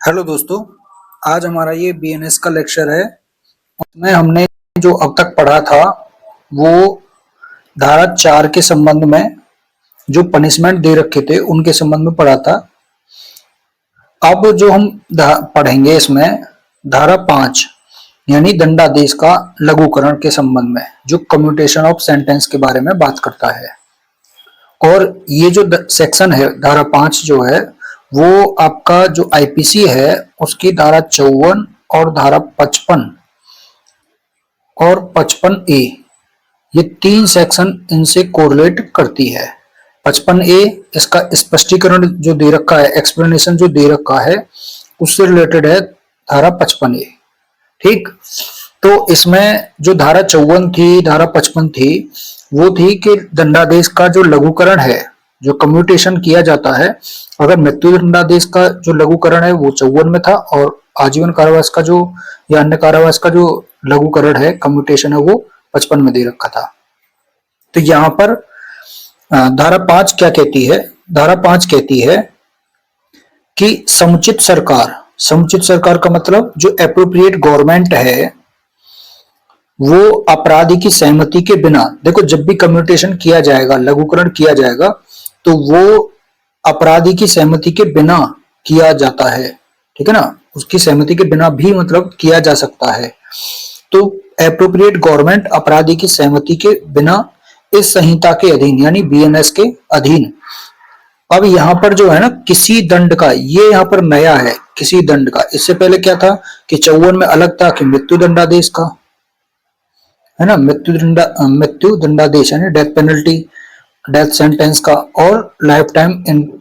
Hello दोस्तों, आज हमारा ये बीएनएस का लेक्चर है। उसमें हमने जो अब तक पढ़ा था वो धारा 4 के संबंध में जो पनिशमेंट दे रखे थे उनके संबंध में पढ़ा था। अब जो हम पढ़ेंगे इसमें धारा 5 यानी दंडादेश का लघुकरण के संबंध में जो कम्यूटेशन ऑफ सेंटेंस के बारे में बात करता है। और ये जो सेक्शन है धारा 5 जो है वो आपका जो आईपीसी है उसकी धारा 54 और धारा 55 और 55A ये तीन सेक्शन इनसे कोरिलेट करती है। 55A इसका स्पष्टीकरण जो दे रखा है, एक्सप्लेनेशन जो दे रखा है उससे रिलेटेड है धारा 55A। ठीक, तो इसमें जो धारा 54 थी, धारा 55 थी, वो थी कि दंडादेश का जो लघुकरण है, जो कम्यूटेशन किया जाता है, अगर मृत्यु दंडादेश का जो लघुकरण है वो 54 में था और आजीवन कारावास का जो या अन्य कारावास का जो लघुकरण है, कम्यूटेशन है, वो 55 में दे रखा था। तो यहाँ पर धारा 5 क्या कहती है? धारा 5 कहती है कि समुचित सरकार का मतलब जो एप्रोप्रिएट गवर्नमेंट है वो अपराधी की सहमति के बिना, देखो जब भी कम्यूटेशन किया जाएगा, लघुकरण किया जाएगा, तो वो अपराधी की सहमति के बिना किया जाता है। ठीक है ना, उसकी सहमति के बिना भी मतलब किया जा सकता है। तो एप्रोप्रिएट गवर्नमेंट अपराधी की सहमति के बिना इस संहिता के अधीन यानी बीएनएस के अधीन। अब यहाँ पर जो है ना किसी दंड का, ये यहाँ पर नया है किसी दंड का। इससे पहले क्या था कि 54 में अलग था कि मृत्यु दंडादेश का, है ना, मृत्यु दंडादेश यानी डेथ पेनल्टी, डेथ सेंटेंस का, और लाइफ टाइम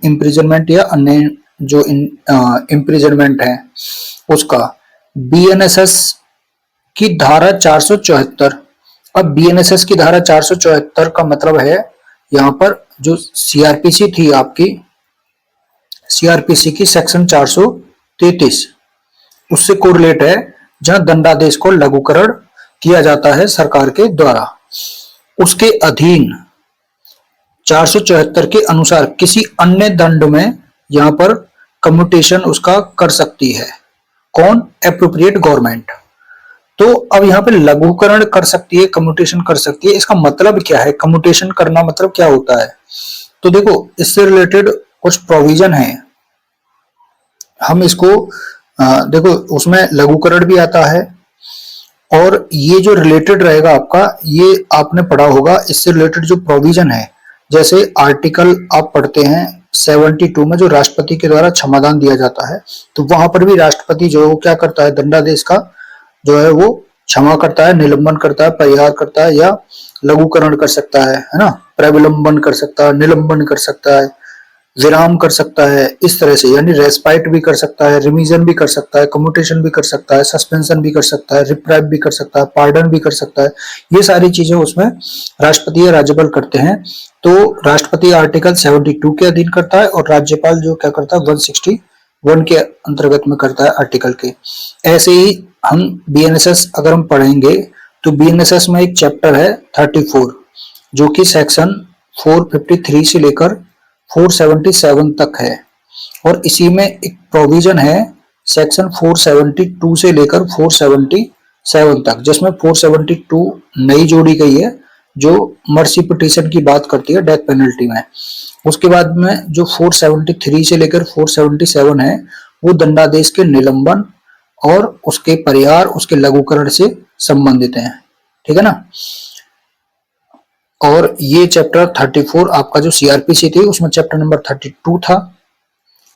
इम्प्रिजनमेंट या अन्य जो इम्प्रिजनमेंट है उसका। बीएनएसएस की धारा 474। अब बीएनएसएस की धारा 474 का मतलब है यहाँ पर जो सीआरपीसी थी आपकी, सीआरपीसी की सेक्शन 433 उससे कोरिलेट है, जहां दंडादेश को लघुकरण किया जाता है सरकार के द्वारा। उसके अधीन 474 के अनुसार किसी अन्य दंड में यहाँ पर कम्यूटेशन उसका कर सकती है। कौन? Appropriate government. तो अब यहाँ पे लघुकरण कर सकती है, कम्यूटेशन कर सकती है। इसका मतलब क्या है? कम्यूटेशन करना मतलब क्या होता है? तो देखो इससे रिलेटेड कुछ प्रोविजन है, हम इसको देखो उसमें लघुकरण भी आता है और ये जो रिलेटेड रहेगा आपका, ये आपने पढ़ा होगा। इससे रिलेटेड जो प्रोविजन है, जैसे आर्टिकल आप पढ़ते हैं 72 में जो राष्ट्रपति के द्वारा क्षमादान दिया जाता है, तो वहां पर भी राष्ट्रपति जो है वो क्या करता है? दंडादेश का जो है वो क्षमा करता है, निलंबन करता है, परिहार करता है या लघुकरण कर सकता है ना, प्रविलंबन कर सकता है, निलंबन कर सकता है, विराम कर सकता है, इस तरह से, यानी रेस्पाइट भी कर सकता है, रिमीजन भी कर सकता है, कम्यूटेशन भी कर सकता है, सस्पेंशन भी कर सकता है, रिप्राइव भी कर सकता है, पार्डन भी कर सकता है। ये सारी चीजें उसमें राष्ट्रपति या राज्यपाल करते हैं। तो राष्ट्रपति आर्टिकल 72 के अधीन करता है और राज्यपाल जो क्या करता है 161 के अंतर्गत में करता है आर्टिकल के। ऐसे ही हम बीएनएसएस अगर हम पढ़ेंगे तो बीएनएसएस में एक चैप्टर है 34 जो कि सेक्शन 453 से लेकर 477 तक है, और इसी में एक प्रोविजन है सेक्शन 472 से लेकर 477 तक, जिसमें 472 नई जोड़ी गई है जो मर्सी पिटीशन की बात करती है डेथ पेनल्टी में। उसके बाद में जो 473 से लेकर 477 है वो दंडादेश के निलंबन और उसके परिहार, उसके लघुकरण से संबंधित है। ठीक है ना। और ये चैप्टर 34 आपका जो सीआरपीसी थी उसमें चैप्टर नंबर 32 था।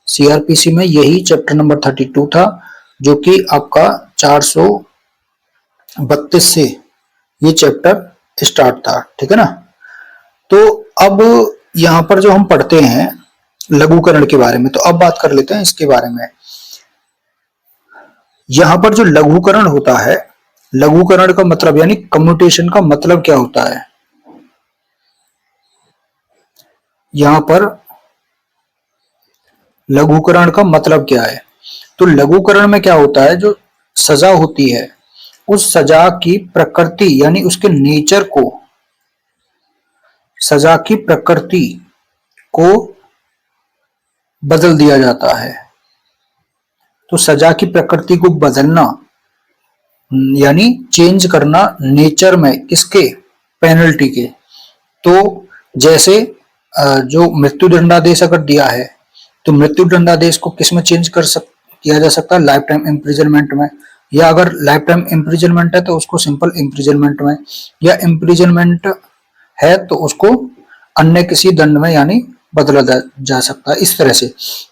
सीआरपीसी में यही चैप्टर नंबर 32 था जो कि आपका 432 से ये चैप्टर स्टार्ट था। ठीक है ना। तो अब यहाँ पर जो हम पढ़ते हैं लघुकरण के बारे में, तो अब बात कर लेते हैं इसके बारे में। यहाँ पर जो लघुकरण होता है, लघुकरण का मतलब यानी कम्यूटेशन का मतलब क्या होता है? यहाँ पर लघुकरण का मतलब क्या है? तो लघुकरण में क्या होता है, जो सजा होती है उस सजा की प्रकृति यानी उसके नेचर को, सजा की प्रकृति को बदल दिया जाता है। तो सजा की प्रकृति को बदलना यानी चेंज करना नेचर में किसके, पेनल्टी के। तो जैसे जो मृत्यु दंडादेश अगर दिया है तो मृत्यु दंडादेश को किस में चेंज किया जा सकता है, लाइफ टाइम इम्प्रिजनमेंट में, या अगर लाइफ टाइम इम्प्रिजनमेंट है तो उसको सिंपल इम्प्रिजनमेंट में, या इम्प्रिजनमेंट है तो उसको अन्य किसी दंड में यानी बदला जा सकता है, इस तरह से।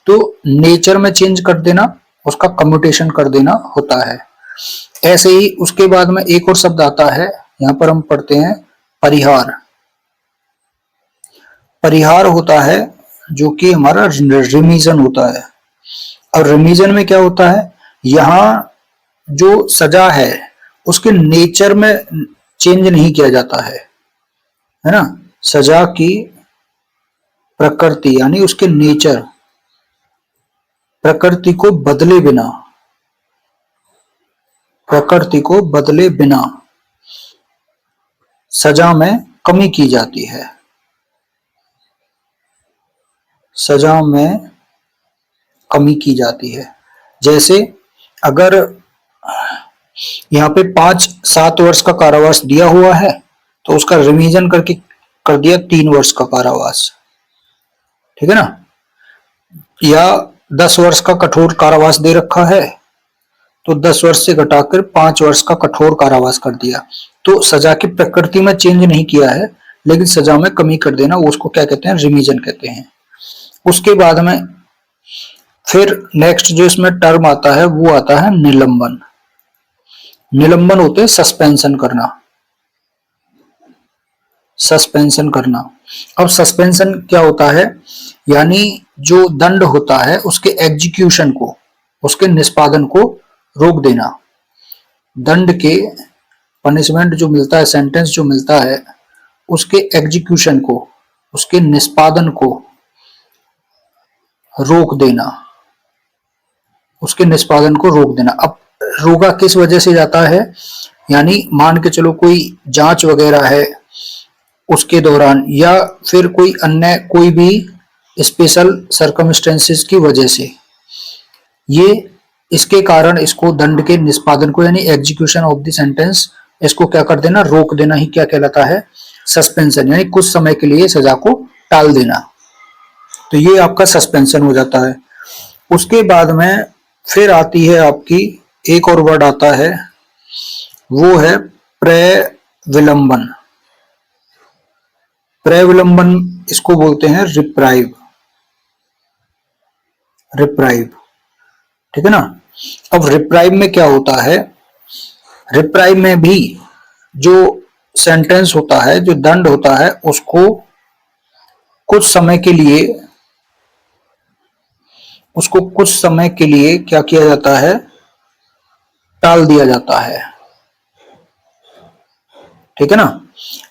तो नेचर में चेंज कर देना, उसका कम्यूटेशन कर देना होता है। ऐसे ही उसके बाद में एक और शब्द आता है, यहां पर हम पढ़ते हैं परिहार। परिहार होता है जो कि हमारा रिमीजन होता है। और रिमीजन में क्या होता है, यहाँ जो सजा है उसके नेचर में चेंज नहीं किया जाता है ना। सजा की प्रकृति यानी उसके नेचर, प्रकृति को बदले बिना, प्रकृति को बदले बिना सजा में कमी की जाती है, सजा में कमी की जाती है। जैसे अगर यहाँ पे 5-7 वर्ष का कारावास दिया हुआ है तो उसका रिवीजन करके कर दिया 3 वर्ष का कारावास, ठीक है ना। या 10 वर्ष का कठोर कारावास दे रखा है तो 10 वर्ष से घटाकर 5 वर्ष का कठोर कारावास कर दिया। तो सजा की प्रकृति में चेंज नहीं किया है लेकिन सजा में कमी कर देना, वो उसको क्या कहते हैं, रिवीजन कहते हैं। उसके बाद में फिर नेक्स्ट जो इसमें टर्म आता है वो आता है निलंबन। निलंबन होते हैं सस्पेंशन करना, सस्पेंशन करना। अब सस्पेंशन क्या होता है, यानी जो दंड होता है उसके एग्जीक्यूशन को, उसके निष्पादन को रोक देना। दंड के पनिशमेंट जो मिलता है, सेंटेंस जो मिलता है, उसके एग्जीक्यूशन को, उसके निष्पादन को रोक देना, उसके निष्पादन को रोक देना। अब रोका किस वजह से जाता है, यानी मान के चलो कोई जांच वगैरह है उसके दौरान, या फिर कोई अन्य कोई भी स्पेशल सर्कमस्टेंसेस की वजह से, ये इसके कारण इसको दंड के निष्पादन को यानी एग्जीक्यूशन ऑफ द सेंटेंस, इसको क्या कर देना, रोक देना ही क्या कहलाता है, सस्पेंशन, यानी कुछ समय के लिए सजा को टाल देना। तो ये आपका सस्पेंशन हो जाता है। उसके बाद में फिर आती है आपकी एक और वर्ड आता है, वो है प्रविलंबन। प्रविलंबन इसको बोलते हैं रिप्राइव, रिप्राइव, ठीक है ना। अब रिप्राइव में क्या होता है, रिप्राइव में भी जो सेंटेंस होता है, जो दंड होता है, उसको कुछ समय के लिए, उसको कुछ समय के लिए क्या किया जाता है, टाल दिया जाता है, ठीक है ना।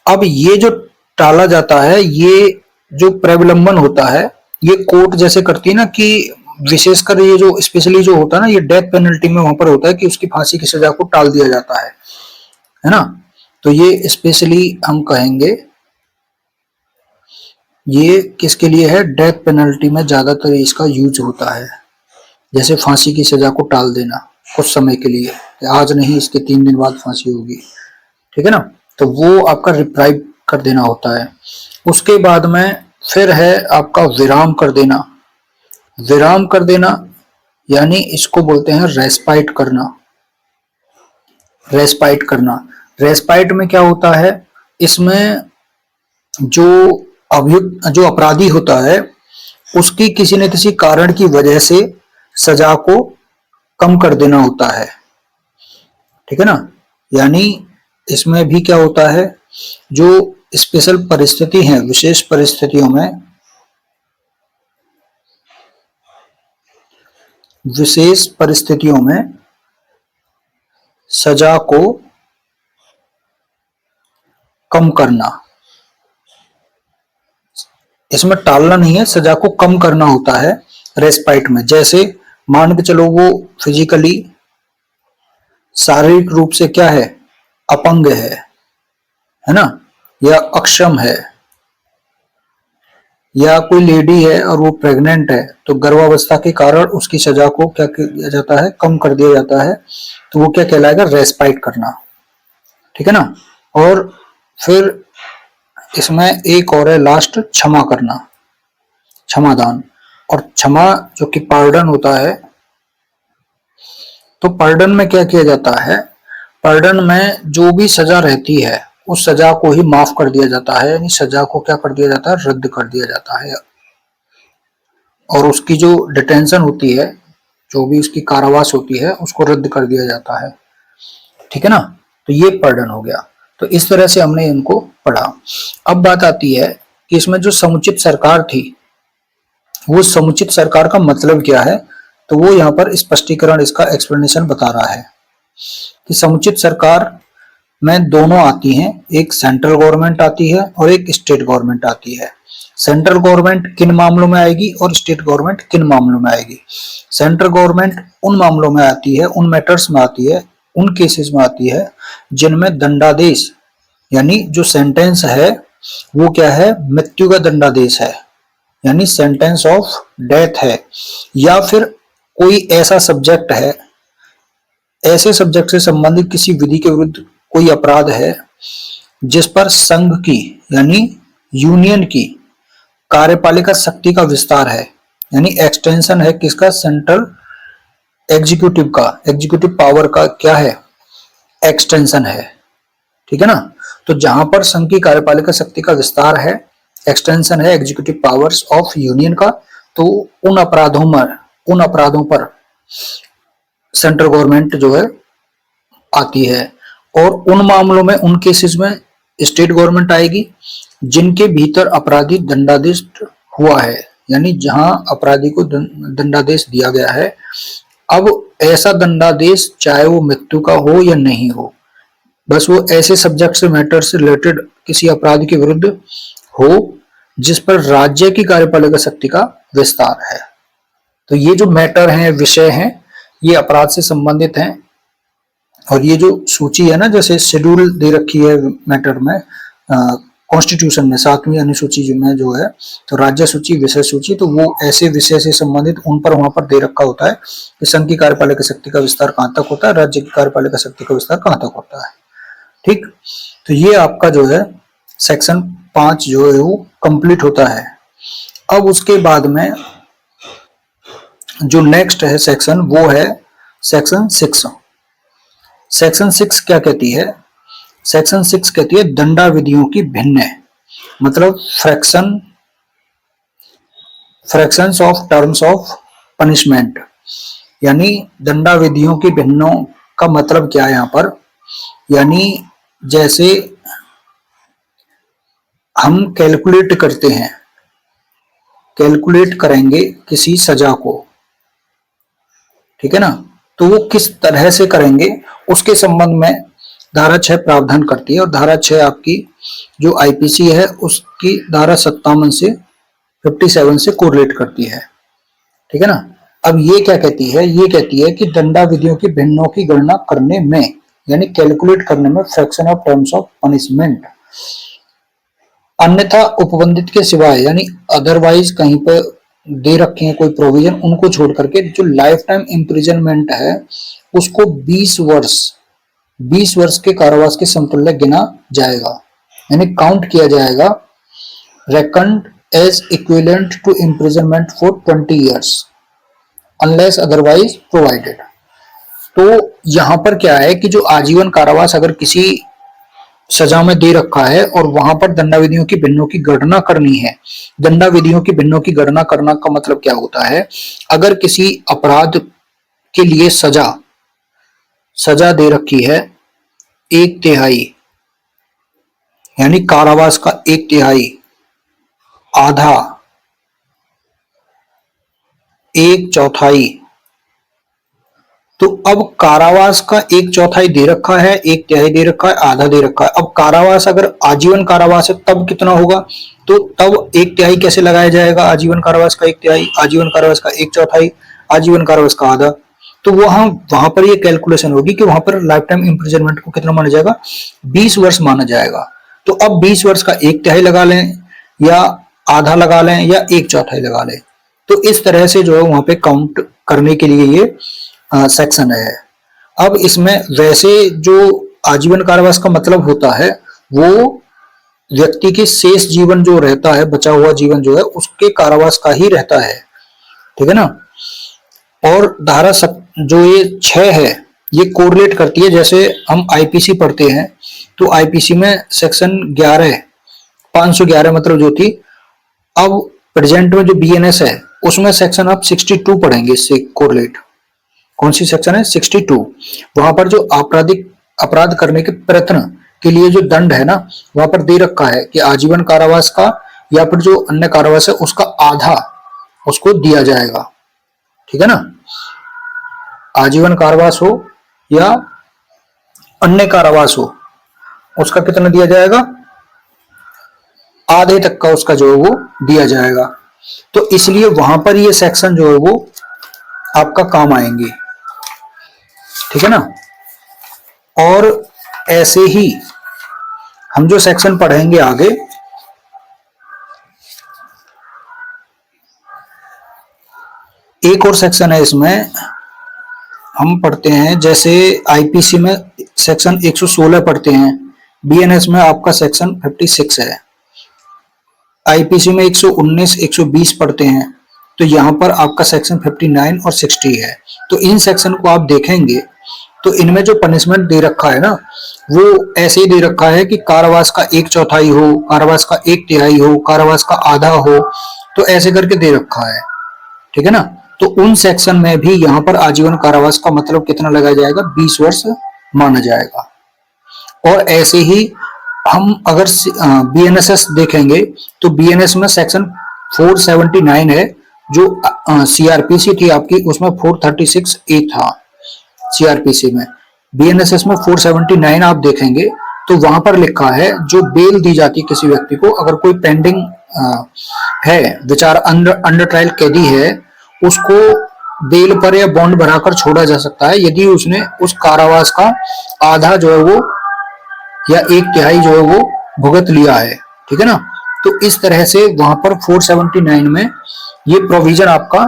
अब ये जो टाला जाता है, ये जो प्रविलंबन होता है, ये कोर्ट जैसे करती है ना, कि विशेषकर ये जो स्पेशली जो होता है ना, ये डेथ पेनल्टी में वहां पर होता है कि उसकी फांसी की सजा को टाल दिया जाता है ना। तो ये स्पेशली हम कहेंगे ये किसके लिए है, डेथ पेनल्टी में ज्यादातर इसका यूज होता है। जैसे फांसी की सजा को टाल देना कुछ समय के लिए, आज नहीं इसके 3 दिन बाद फांसी होगी, ठीक है ना। तो वो आपका रिप्राइव कर देना होता है। उसके बाद में फिर है आपका विराम कर देना। विराम कर देना यानी इसको बोलते हैं रेस्पाइट करना। रेस्पाइट करना, रेस्पाइट में क्या होता है, इसमें जो अभियुक्त, जो अपराधी होता है, उसकी किसी न किसी कारण की वजह से सजा को कम कर देना होता है, ठीक है ना। यानी इसमें भी क्या होता है, जो स्पेशल परिस्थिति है, विशेष परिस्थितियों में, विशेष परिस्थितियों में सजा को कम करना, इसमें टालना नहीं है, सजा को कम करना होता है रेस्पाइट में। जैसे मान के चलो वो फिजिकली, शारीरिक रूप से क्या है, अपंग है ना, या अक्षम है, या कोई लेडी है और वो प्रेग्नेंट है तो गर्भावस्था के कारण उसकी सजा को क्या किया जाता है, कम कर दिया जाता है, तो वो क्या कहलाएगा, रेस्पाइट करना। ठीक है ना। और फिर इसमें एक और है लास्ट, क्षमा करना, क्षमादान। और क्षमा जो कि पार्डन होता है, तो पार्डन में क्या किया जाता है, पार्डन में जो भी सजा रहती है उस सजा को ही माफ कर दिया जाता है, यानी सजा को क्या कर दिया जाता है, रद्द कर दिया जाता है। और उसकी जो डिटेंशन होती है, जो भी उसकी कारावास होती है, उसको रद्द कर दिया जाता है। ठीक है ना। तो ये पार्डन हो गया। तो इस तरह से हमने इनको पढ़ा। अब बात आती है कि इसमें जो समुचित सरकार थी, वो समुचित सरकार का मतलब क्या है, तो वो यहाँ पर स्पष्टीकरण, इसका एक्सप्लेनेशन बता रहा है कि समुचित सरकार में दोनों आती हैं, एक सेंट्रल गवर्नमेंट आती है और एक स्टेट गवर्नमेंट आती है। सेंट्रल गवर्नमेंट किन मामलों में आएगी और स्टेट गवर्नमेंट किन मामलों में आएगी। सेंट्रल गवर्नमेंट उन मामलों में आती है, उन मैटर्स में आती है, उन केसेस में आती है जिनमें दंडादेश, यानी जो सेंटेंस है वो क्या है, मृत्यु का दंडादेश है, यानी सेंटेंस ऑफ डेथ है, या फिर कोई ऐसा सब्जेक्ट है, ऐसे सब्जेक्ट से संबंधित किसी विधि के विरुद्ध कोई अपराध है जिस पर संघ की यानी यूनियन की कार्यपालिका शक्ति का विस्तार है, यानी एक्सटेंशन है किसका, सेंट्रल एग्जीक्यूटिव का, एग्जीक्यूटिव पावर का क्या है, एक्सटेंशन है। ठीक है ना। तो जहां पर संघ की कार्यपालिका शक्ति का विस्तार है, एक्सटेंशन है एग्जीक्यूटिव पावर्स ऑफ यूनियन का, तो उन अपराधों पर सेंट्रल गवर्नमेंट जो है आती है। और उन मामलों में, उन केसेस में स्टेट गवर्नमेंट आएगी जिनके भीतर अपराधी दंडादेश हुआ है, यानी जहां अपराधी को दंडादेश दिया गया है। अब ऐसा दंडादेश चाहे वो मृत्यु का हो या नहीं हो, बस वो ऐसे सब्जेक्ट से, मैटर से रिलेटेड किसी अपराध के विरुद्ध हो जिस पर राज्य की कार्यपालिका शक्ति का विस्तार है। तो ये जो मैटर हैं, विषय हैं, ये अपराध से संबंधित हैं। और ये जो सूची है ना, जैसे शेड्यूल दे रखी है मैटर में कॉन्स्टिट्यूशन में 7वीं अनुसूची में जो है, तो राज्य सूची, विषय सूची, तो वो ऐसे विषय से संबंधित उन पर वहां पर दे रखा होता है कि संघ की कार्यपालिका शक्ति का विस्तार कहां तक होता है, राज्य की कार्यपालिका शक्ति का विस्तार कहां तक होता है। ठीक। तो ये आपका जो है सेक्शन 5 जो है वो कंप्लीट होता है। अब उसके बाद में जो नेक्स्ट है सेक्शन, वो है सेक्शन 6। सेक्शन 6 क्या कहती है, सेक्शन 6 कहती है दंडा विधियों की भिन्न, मतलब fractions of terms of punishment, यानी दंडा विधियों की भिन्नों का मतलब क्या है यहाँ पर, यानी जैसे हम कैलकुलेट करते हैं, कैलकुलेट करेंगे किसी सजा को, ठीक है ना, तो वो किस तरह से करेंगे उसके संबंध में धारा 6 प्रावधान करती है। और धारा 6 आपकी जो आईपीसी है उसकी धारा 57 से 57 से कोरिलेट करती है। ठीक है ना। अब ये क्या कहती है, ये कहती है कि दंडा विधियों की भिन्नों की गणना करने में, यानी कैलकुलेट करने में, fraction of terms of punishment, अन्यथा उपबंधित के सिवाय, यानी अदरवाइज कहीं पर दे रखे हैं कोई प्रोविजन, उनको छोड़ करके जो लाइफ टाइम इम्प्रिजनमेंट है उसको 20 वर्ष के कारावास के समतुल्य गिना जाएगा, यानी काउंट किया जाएगा, reckoned as equivalent to imprisonment for 20 years unless otherwise provided. तो यहां पर क्या है कि जो आजीवन कारावास अगर किसी सजा में दे रखा है और वहां पर दंडा विधियों की भिन्नों की गणना करनी है, दंडा विधियों की भिन्नों की गणना करना का मतलब क्या होता है, अगर किसी अपराध के लिए सजा दे रखी है 1/3, यानी कारावास का 1/3, आधा, 1/4, तो अब कारावास का 1/4 दे रखा है, 1/3 दे रखा है, आधा दे रखा है। अब कारावास अगर आजीवन कारावास है तब कितना होगा, तो तब 1/3 कैसे लगाया जाएगा, आजीवन कारावास का 1/3, आजीवन कारावास का 1/4, आजीवन कारावास का आधा, तो वहां पर ये कैलकुलेशन होगी कि वहां पर लाइफ टाइम इम्प्रिजनमेंट को कितना माना जाएगा, 20 वर्ष माना जाएगा। तो अब 20 वर्ष का 1/3 लगा लें या आधा लगा लें या 1/4 लगा लें। तो इस तरह से जो है वहां पे काउंट करने के लिए ये सेक्शन है। अब इसमें वैसे जो आजीवन कारावास का मतलब होता है वो व्यक्ति के शेष जीवन जो रहता है, बचा हुआ जीवन जो है उसके कारावास का ही रहता है, ठीक है ना। और धारा जो ये 6 है ये कोरिलेट करती है, जैसे हम आईपीसी पढ़ते हैं तो आईपीसी में सेक्शन 11 511 मतलब जो थी, अब प्रेजेंट में जो बीएनएस है उसमें सेक्शन आप 62 पढ़ेंगे, इससे कोरिलेट। कौन सी सेक्शन है? 62। वहां पर जो आपराधिक अपराध करने के प्रयत्न के लिए जो दंड है ना, वहां पर दे रखा है कि आजीवन कारावास का या फिर जो अन्य कारावास है उसका आधा उसको दिया जाएगा, ठीक है ना। आजीवन कारावास हो या अन्य कारावास हो, उसका कितना दिया जाएगा? आधे तक का उसका जो है वो दिया जाएगा। तो इसलिए वहां पर ये सेक्शन जो है वो आपका काम आएंगे, ठीक है ना। और ऐसे ही हम जो सेक्शन पढ़ेंगे आगे, एक और सेक्शन है इसमें हम पढ़ते हैं, जैसे आईपीसी में सेक्शन 116 पढ़ते हैं, बीएनएस में आपका सेक्शन 56 है। आईपीसी में 119 120 पढ़ते हैं, तो यहाँ पर आपका सेक्शन 59 और 60 है। तो इन सेक्शन को आप देखेंगे तो इनमें जो पनिशमेंट दे रखा है ना, वो ऐसे ही दे रखा है कि कारावास का 1/4 हो, कारावास का 1/3 हो, कारावास का आधा हो, तो ऐसे करके दे रखा है, ठीक है ना। तो उन सेक्शन में भी यहाँ पर आजीवन कारावास का मतलब कितना लगाया जाएगा? 20 वर्ष माना जाएगा। और ऐसे ही हम अगर बीएनएसएस देखेंगे तो बीएनएस में सेक्शन 479 है, जो सीआरपीसी थी आपकी उसमें 436A था सीआरपीसी में। बीएनएसएस में 479 आप देखेंगे तो वहां पर लिखा है जो बेल दी जाती है किसी व्यक्ति को, अगर कोई पेंडिंग है, विचार अंडर ट्रायल कैदी है, उसको बेल पर या बॉन्ड भराकर छोड़ा जा सकता है यदि उसने उस कारावास का आधा जो है वो या 1/3 जो है वो भुगत लिया है, ठीक है ना। तो इस तरह से वहां पर 479 में ये प्रोविजन आपका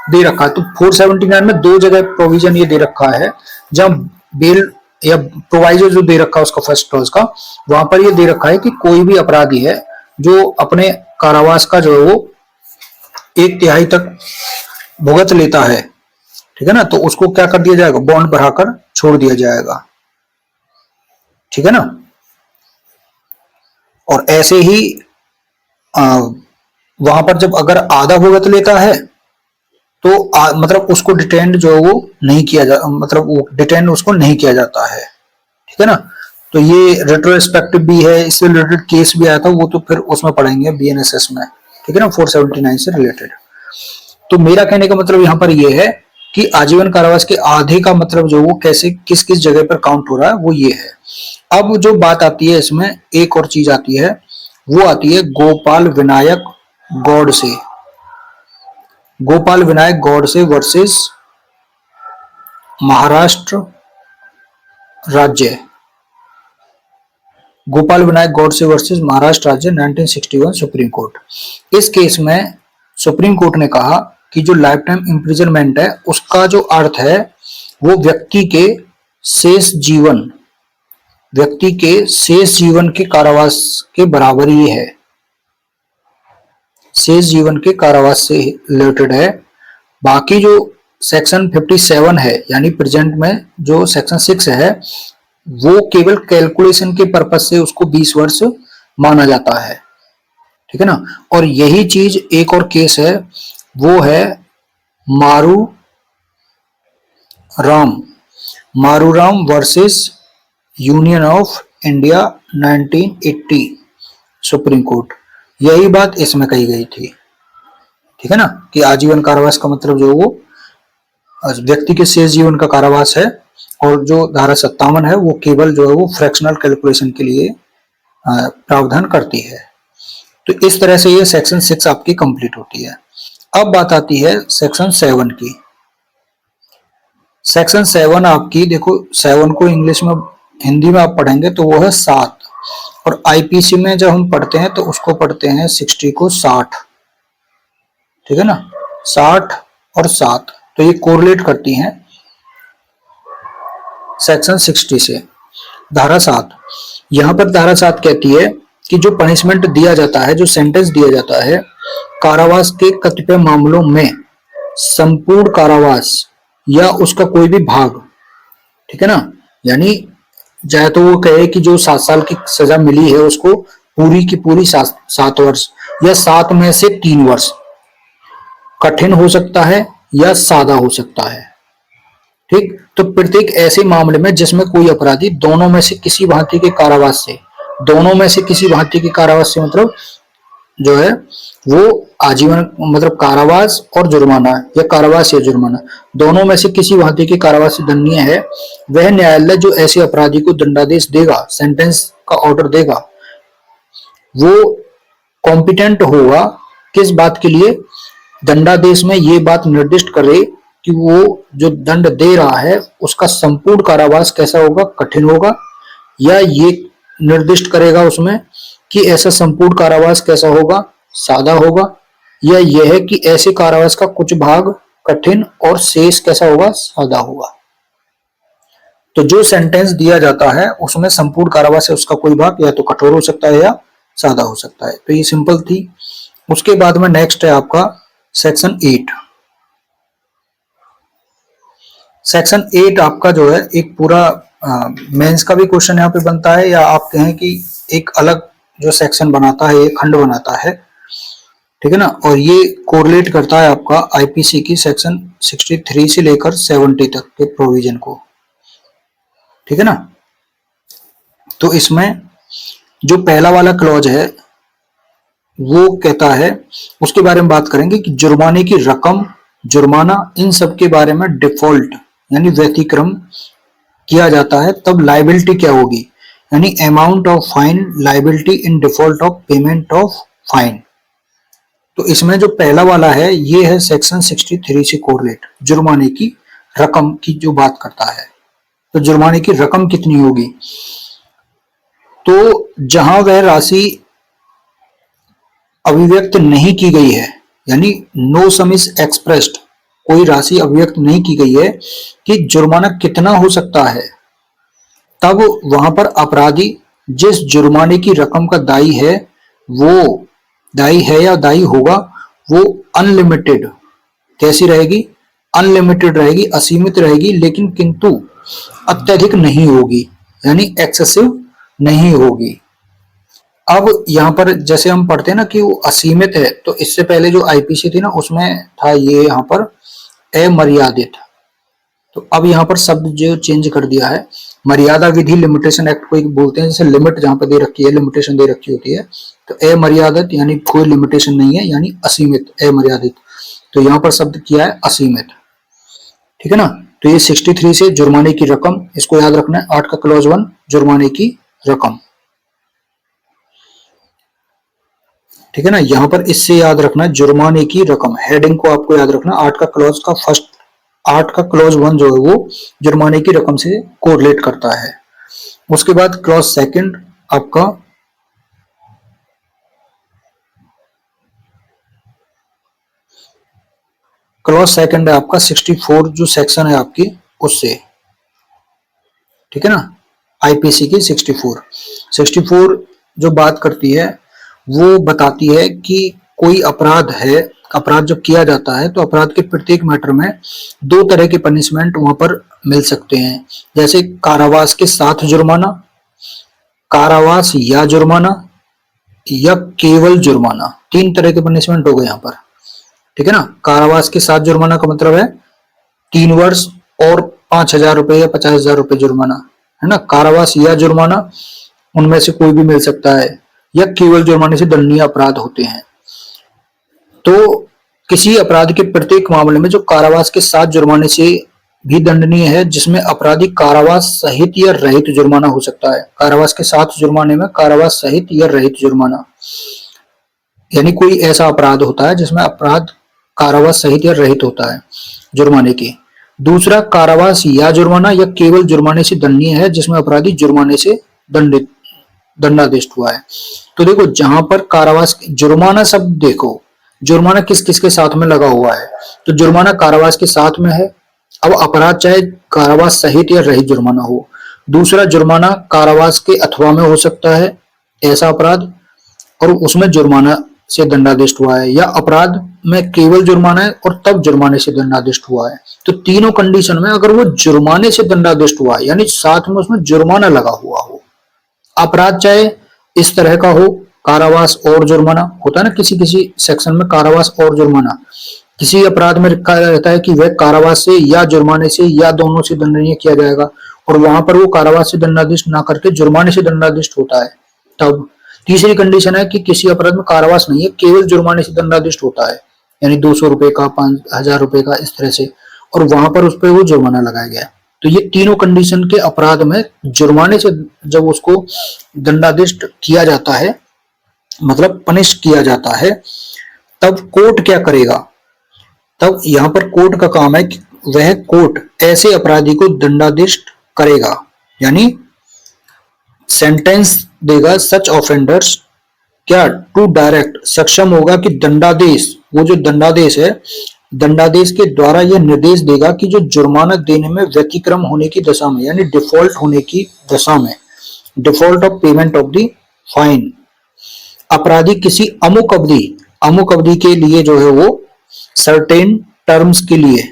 दे रखा है। तो 479 में दो जगह प्रोविजन ये दे रखा है, जब बेल या प्रोवाइजर जो दे रखा है उसका फर्स्ट क्लॉज का, वहां पर ये दे रखा है कि कोई भी अपराधी है जो अपने कारावास का जो है वो 1/3 तक भुगत लेता है, ठीक है ना, तो उसको क्या कर दिया जाएगा? बॉन्ड भराकर छोड़ दिया जाएगा, ठीक है ना। और ऐसे ही वहां पर जब अगर आधा भुगत लेता है तो मतलब उसको डिटेंड जो है वो नहीं किया जा, मतलब वो डिटेंड उसको नहीं किया जाता है, ठीक है ना। तो ये रेट्रोस्पेक्टिव भी है, इससे रिलेटेड केस भी आया था, वो तो फिर उसमें पढ़ेंगे बीएनएसएस में, ठीक है ना, 479 से रिलेटेड। तो मेरा कहने का मतलब यहाँ पर ये है कि आजीवन कारावास के आधे का मतलब जो वो कैसे किस किस जगह पर काउंट हो रहा है वो ये है। अब जो बात आती है इसमें एक और चीज आती है, वो आती है गोपाल विनायक गॉडसे। गोपाल विनायक गॉडसे वर्सेस महाराष्ट्र राज्य। गोपाल विनायक गॉडसे वर्सेस महाराष्ट्र राज्य 1961 सुप्रीम कोर्ट। इस केस में सुप्रीम कोर्ट ने कहा कि जो लाइफ टाइम इम्प्रिजनमेंट है उसका जो अर्थ है वो व्यक्ति के शेष जीवन के कारावास के बराबर ही है, शेष जीवन के कारावास से रिलेटेड है। बाकी जो सेक्शन 57 है यानी प्रेजेंट में जो सेक्शन 6 है वो केवल कैलकुलेशन के पर्पज से उसको 20 वर्ष माना जाता है, ठीक है ना। और यही चीज एक और केस है, वो है Maruram versus Union of India 1980 Supreme Court. यही बात इसमें कही गई थी, ठीक है ना, कि आजीवन कारावास का मतलब जो वो व्यक्ति के शेष जीवन का कारावास है, और जो धारा 57 है वो केवल जो है वो फ्रैक्शनल कैलकुलेशन के लिए प्रावधान करती है। तो इस तरह से ये सेक्शन 6 आपकी कंप्लीट होती है। अब बात आती है सेक्शन 7 की। सेक्शन 7 आपकी देखो, 7 को इंग्लिश में हिंदी में आप पढ़ेंगे तो वो है 7, और आईपीसी में जब हम पढ़ते हैं तो उसको पढ़ते हैं 60 को 60, ठीक है ना, 60 और 7, तो ये कोरिलेट करती हैं सेक्शन 60 से। धारा 7, यहां पर धारा 7 कहती है कि जो पनिशमेंट दिया जाता है, जो सेंटेंस दिया जाता है कारावास के कतिपय मामलों में संपूर्ण कारावास या उसका कोई भी भाग, ठीक है ना, यानी चाहे तो वो कहे कि जो 7 साल की सजा मिली है उसको पूरी की पूरी 7 वर्ष या 7 में से 3 वर्ष कठिन हो सकता है या सादा हो सकता है, ठीक। तो प्रत्येक ऐसे मामले में जिसमें कोई अपराधी दोनों में से किसी भांति के कारावास से, दोनों में से किसी भांति के कारावास से मतलब जो है वो आजीवन मतलब कारावास और जुर्माना या कारावास या जुर्माना दोनों में से किसी भांति के कारावास से दंडनीय है, वह न्यायालय जो ऐसे अपराधी को दंडादेश देगा, सेंटेंस का ऑर्डर देगा, वो कॉम्पिटेंट होगा किस बात के लिए, दंडादेश में ये बात निर्दिष्ट करे कि वो जो दंड दे रहा है उसका संपूर्ण कारावास कैसा होगा, कठिन होगा, या ये निर्दिष्ट करेगा उसमें कि ऐसा संपूर्ण कारावास कैसा होगा, सादा होगा, या यह है कि ऐसे कारावास का कुछ भाग कठिन और शेष कैसा होगा, सादा होगा। तो जो सेंटेंस दिया जाता है उसमें संपूर्ण कारावास है उसका कोई भाग या तो कठोर हो सकता है या सादा हो सकता है। तो ये सिंपल थी। उसके बाद में नेक्स्ट है आपका सेक्शन 8। सेक्शन 8 आपका जो है एक पूरा मेंस का भी क्वेश्चन यहाँ पे बनता है, या आप कहें कि एक अलग जो सेक्शन बनाता है, एक खंड बनाता है, ठीक है ना, और ये कोरिलेट करता है आपका आईपीसी की सेक्शन 63 से लेकर 70 तक के प्रोविजन को, ठीक है ना। तो इसमें जो पहला वाला क्लॉज है वो कहता है, उसके बारे में बात करेंगे कि जुर्माने की रकम, जुर्माना, इन सब के बारे में डिफॉल्ट यानी व्यतिक्रम किया जाता है तब लायबिलिटी क्या होगी, यानी amount of fine, liability in default of payment of fine. तो इसमें जो पहला वाला है ये है सेक्शन 63 से कोरिलेट, जुर्माने की रकम की जो बात करता है। तो जुर्माने की रकम कितनी होगी, तो जहां वह राशि अभिव्यक्त नहीं की गई है, यानी नो सम इज एक्सप्रेस्ड, कोई राशि अभिव्यक्त नहीं की गई है कि जुर्माना कितना हो सकता है, तब वहां पर अपराधी जिस जुर्माने की रकम का दायी है, वो दायी है या दायी होगा, वो अनलिमिटेड कैसी रहेगी, अनलिमिटेड रहेगी, असीमित रहेगी, लेकिन किंतु अत्यधिक नहीं होगी, यानी एक्सेसिव नहीं होगी। अब यहाँ पर जैसे हम पढ़ते हैं ना कि वो असीमित है, तो इससे पहले जो आईपीसी थी ना उसमें था ये यहाँ पर अमर्यादित, तो अब यहाँ पर शब्द जो चेंज कर दिया है, मर्यादा विधि लिमिटेशन एक्ट को बोलते हैं, जैसे लिमिट जहाँ पे दे रखी है, लिमिटेशन दे रखी होती है, तो अमर्यादित यानी कोई लिमिटेशन नहीं है, यानी असीमित, अमर्यादित, तो यहाँ पर शब्द किया है असीमित, ठीक है ना। तो ये 63 से जुर्माने की रकम, इसको याद रखना है, 8 का क्लॉज 1 जुर्माने की रकम, ठीक है ना। यहाँ पर इससे याद रखना है जुर्माने की रकम, हेडिंग को आपको याद रखना, 8 का क्लॉज का फर्स्ट, 8 का क्लॉज 1 जो है वो जुर्माने की रकम से कोरिलेट करता है। उसके बाद क्लॉज सेकंड आपका क्लॉज सेकंड है आपका 64 जो सेक्शन है आपकी उससे, ठीक है ना, आईपीसी की 64 जो बात करती है वो बताती है कि कोई अपराध है, अपराध जब किया जाता है तो अपराध के प्रत्येक मैटर में 2 तरह के पनिशमेंट वहां पर मिल सकते हैं, जैसे कारावास के साथ जुर्माना, कारावास या जुर्माना, या केवल जुर्माना, 3 तरह के पनिशमेंट हो गए यहाँ पर, ठीक है ना। कारावास के साथ जुर्माना का मतलब है 3 वर्ष और 5,000 रुपए या 50,000 रुपए जुर्माना, है ना। कारावास या जुर्माना उनमें से कोई भी मिल सकता है, या केवल जुर्माने से दंडनीय अपराध होते हैं। तो किसी अपराध के प्रत्येक मामले में जो कारावास के साथ जुर्माने से भी दंडनीय है, जिसमें अपराधी कारावास सहित या रहित जुर्माना हो सकता है। कारावास के साथ जुर्माने में कारावास सहित या रहित जुर्माना, यानी कोई ऐसा अपराध होता है जिसमें अपराध कारावास सहित या रहित होता है जुर्माने के। दूसरा कारावास या जुर्माना या केवल जुर्माने से दंडनीय है, जिसमें अपराधी जुर्माने से दंडित दंडादेश हुआ है। तो देखो जहां पर कारावास, जुर्माना शब्द देखो, जुर्माना किस किस के साथ में लगा हुआ है, तो जुर्माना कारावास के साथ में है। अब अपराध चाहे कारावास सहित या रहित जुर्माना हो। दूसरा, जुर्माना कारावास के अथवा में हो सकता है ऐसा अपराध, और उसमें जुर्माना से दंडादेश हुआ है, या अपराध में केवल जुर्माना है और तब जुर्माने से दंडादेश हुआ है। तो तीनों कंडीशन में अगर वो जुर्माने से दंडादेश हुआ है, यानी साथ में उसमें जुर्माना लगा हुआ हो, अपराध चाहे इस तरह का हो, कारावास और जुर्माना होता है ना, किसी किसी सेक्शन में कारावास और जुर्माना, किसी अपराध में लिखा रहता है कि वह कारावास से या जुर्माने से या दोनों से दंडनीय किया जाएगा, और वहां पर वो कारावास से दंडादेश ना करके जुर्माने से दंडादेश होता है। तब तीसरी कंडीशन है कि किसी अपराध में कारावास नहीं है, केवल जुर्माने से दंडादेश होता है, यानी 200 रुपए का, 5000 रुपए का, इस तरह से, और वहां पर उस पर वो जुर्माना लगाया गया है। तो ये तीनों कंडीशन के अपराध में जुर्माने से जब उसको दंडादेश किया जाता है, मतलब पनिश किया जाता है, तब कोर्ट क्या करेगा, तब यहां पर कोर्ट का काम है कि वह कोर्ट ऐसे अपराधी को दंडादेश करेगा, यानी सेंटेंस देगा सच ऑफेंडर्स, क्या टू डायरेक्ट, सक्षम होगा कि दंडादेश, वो जो दंडादेश है, दंडादेश के द्वारा यह निर्देश देगा कि जो जुर्माना देने में व्यतिक्रम होने की दशा में, यानी डिफॉल्ट होने की दशा में, default of payment of the fine, अपराधी किसी अमुक अवधि के लिए जो है वो सर्टेन टर्म्स के लिए,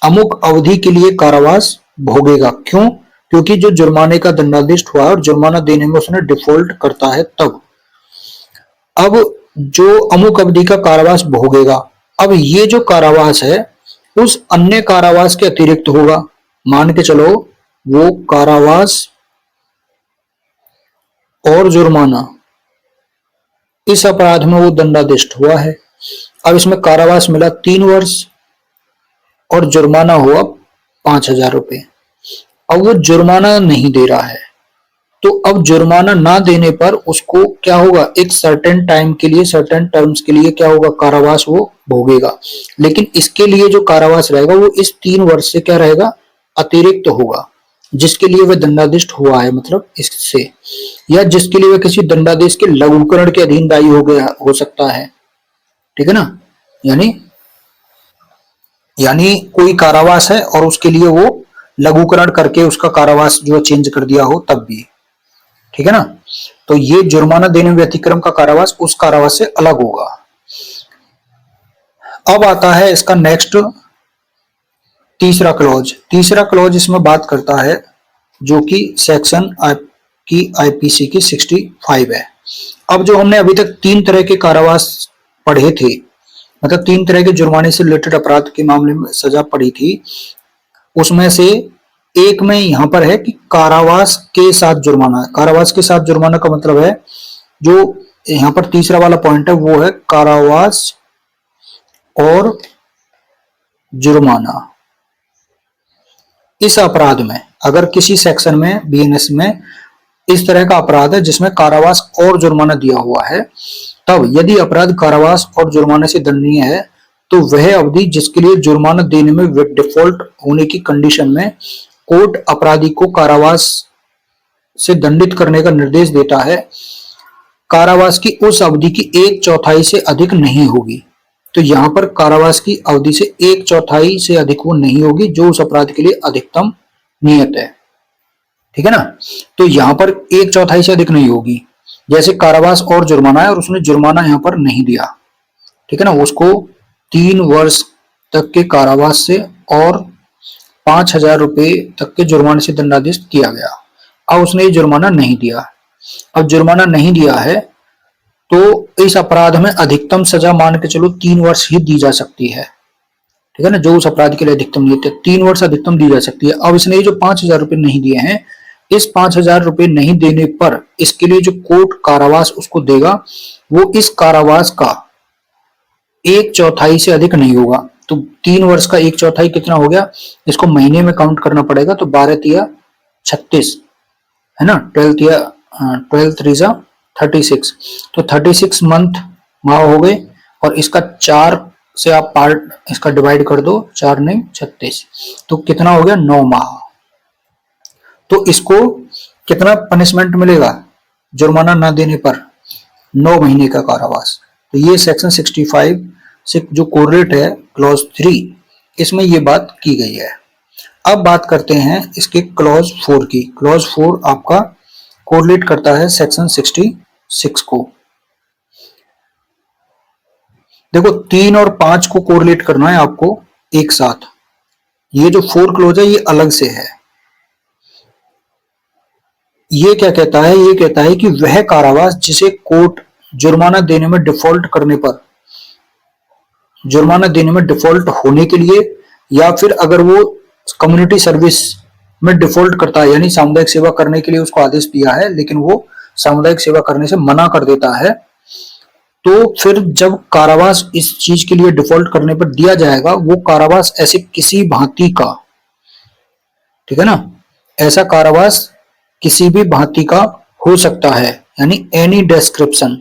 अमुक अवधि के लिए कारावास भोगेगा। क्यों? क्योंकि जो जुर्माने का दंडादेश हुआ और जुर्माना देने में उसने डिफॉल्ट करता है तब। अब जो अमुक अवधि का कारावास भोगेगा, अब ये जो कारावास है उस अन्य कारावास के अतिरिक्त होगा। मान के चलो वो कारावास और जुर्माना, इस अपराध में वो दंडादेश हुआ है। अब इसमें कारावास मिला 3 वर्ष और जुर्माना हुआ 5000 रुपए। अब वो जुर्माना नहीं दे रहा है, तो अब जुर्माना ना देने पर उसको क्या होगा, एक सर्टेन टाइम के लिए, सर्टेन टर्म्स के लिए क्या होगा, कारावास वो भोगेगा। लेकिन इसके लिए जो कारावास रहेगा वो इस 3 वर्ष से क्या रहेगा, अतिरिक्त होगा, जिसके लिए वह दंडादेश हुआ है, मतलब इससे, या जिसके लिए वह किसी दंडादेश के लघुकरण के अधीन दायी हो सकता है। ठीक है ना, यानी कोई कारावास है और उसके लिए वो लघुकरण करके उसका कारावास जो चेंज कर दिया हो तब भी। ठीक है ना, तो ये जुर्माना देने में व्यतिक्रम का कारावास उस कारावास से अलग होगा। अब आता है इसका नेक्स्ट तीसरा क्लॉज। तीसरा क्लॉज इसमें बात करता है जो कि सेक्शन की आईपीसी की 65 है। अब जो हमने अभी तक 3 तरह के कारावास पढ़े थे, मतलब 3 तरह के जुर्माने से रिलेटेड अपराध के मामले में सजा पड़ी थी, उसमें से एक में यहां पर है कि कारावास के साथ जुर्माना। कारावास के साथ जुर्माना का मतलब है, जो यहां पर तीसरा वाला पॉइंट है वो है कारावास और जुर्माना। इस अपराध में अगर किसी सेक्शन में बीएनएस में इस तरह का अपराध है जिसमें कारावास और जुर्माना दिया हुआ है, तब यदि अपराध कारावास और जुर्माने से दंडनीय है तो वह अवधि जिसके लिए जुर्माना देने में डिफॉल्ट होने की कंडीशन में कोर्ट अपराधी को कारावास से दंडित करने का निर्देश देता है, कारावास की उस अवधि की 1/4 से अधिक नहीं होगी। तो यहां पर कारावास की अवधि से 1/4 से अधिक वो नहीं होगी जो उस अपराध के लिए अधिकतम नियत है। ठीक है ना, तो यहां पर 1/4 से अधिक नहीं होगी। जैसे कारावास और जुर्माना है और उसने जुर्माना यहां पर नहीं दिया, ठीक है ना, उसको 3 वर्ष तक के कारावास से और 5000 रुपए तक के जुर्माने से दंडादेश किया गया। अब उसने ये जुर्माना नहीं दिया। अब जुर्माना नहीं दिया है तो इस अपराध में अधिकतम सजा मान के चलो 3 वर्ष ही दी जा सकती है। ठीक है ना, जो उस अपराध के लिए अधिकतम नियत है 3 वर्ष अधिकतम दी जा सकती है। अब इसने ये जो 5000 रुपए नहीं दिए हैं, इस 5000 रुपए नहीं देने पर इसके लिए जो कोर्ट कारावास उसको देगा वो इस कारावास का 1/4 से अधिक नहीं होगा। तो 3 वर्ष का 1/4 कितना हो गया, इसको महीने में काउंट करना पड़ेगा, तो 12 तिया 36 है ना, 12 3 जा 36, तो 36 मंथ माह हो गए, और इसका 4 से आप पार्ट इसका डिवाइड कर दो, 4 नहीं 36, तो कितना हो गया 9 माह। तो इसको कितना पनिशमेंट मिलेगा, जुर्माना न देने पर 9 महीने का कारावास। तो ये सेक्शन 65 से जो कोरिलेट है क्लॉज 3, इसमें ये बात की गई है। अब बात करते हैं इसके क्लॉज 4 की। क्लॉज 4 आपका कोरिलेट करता है सेक्शन 66 को। देखो 3 और 5 को कोरिलेट करना है आपको एक साथ। ये जो 4 क्लॉज है ये अलग से है। ये क्या कहता है? ये कहता है कि वह कारावास जिसे कोर्ट जुर्माना देने में डिफॉल्ट करने पर, जुर्माना देने में डिफॉल्ट होने के लिए, या फिर अगर वो कम्युनिटी सर्विस में डिफॉल्ट करता है, यानी सामुदायिक सेवा करने के लिए उसको आदेश दिया है लेकिन वो सामुदायिक सेवा करने से मना कर देता है, तो फिर जब कारावास इस चीज के लिए डिफॉल्ट करने पर दिया जाएगा, वो कारावास ऐसे किसी भांति का, ठीक है ना, ऐसा कारावास किसी भी भांति का हो सकता है, यानी एनी डिस्क्रिप्शन,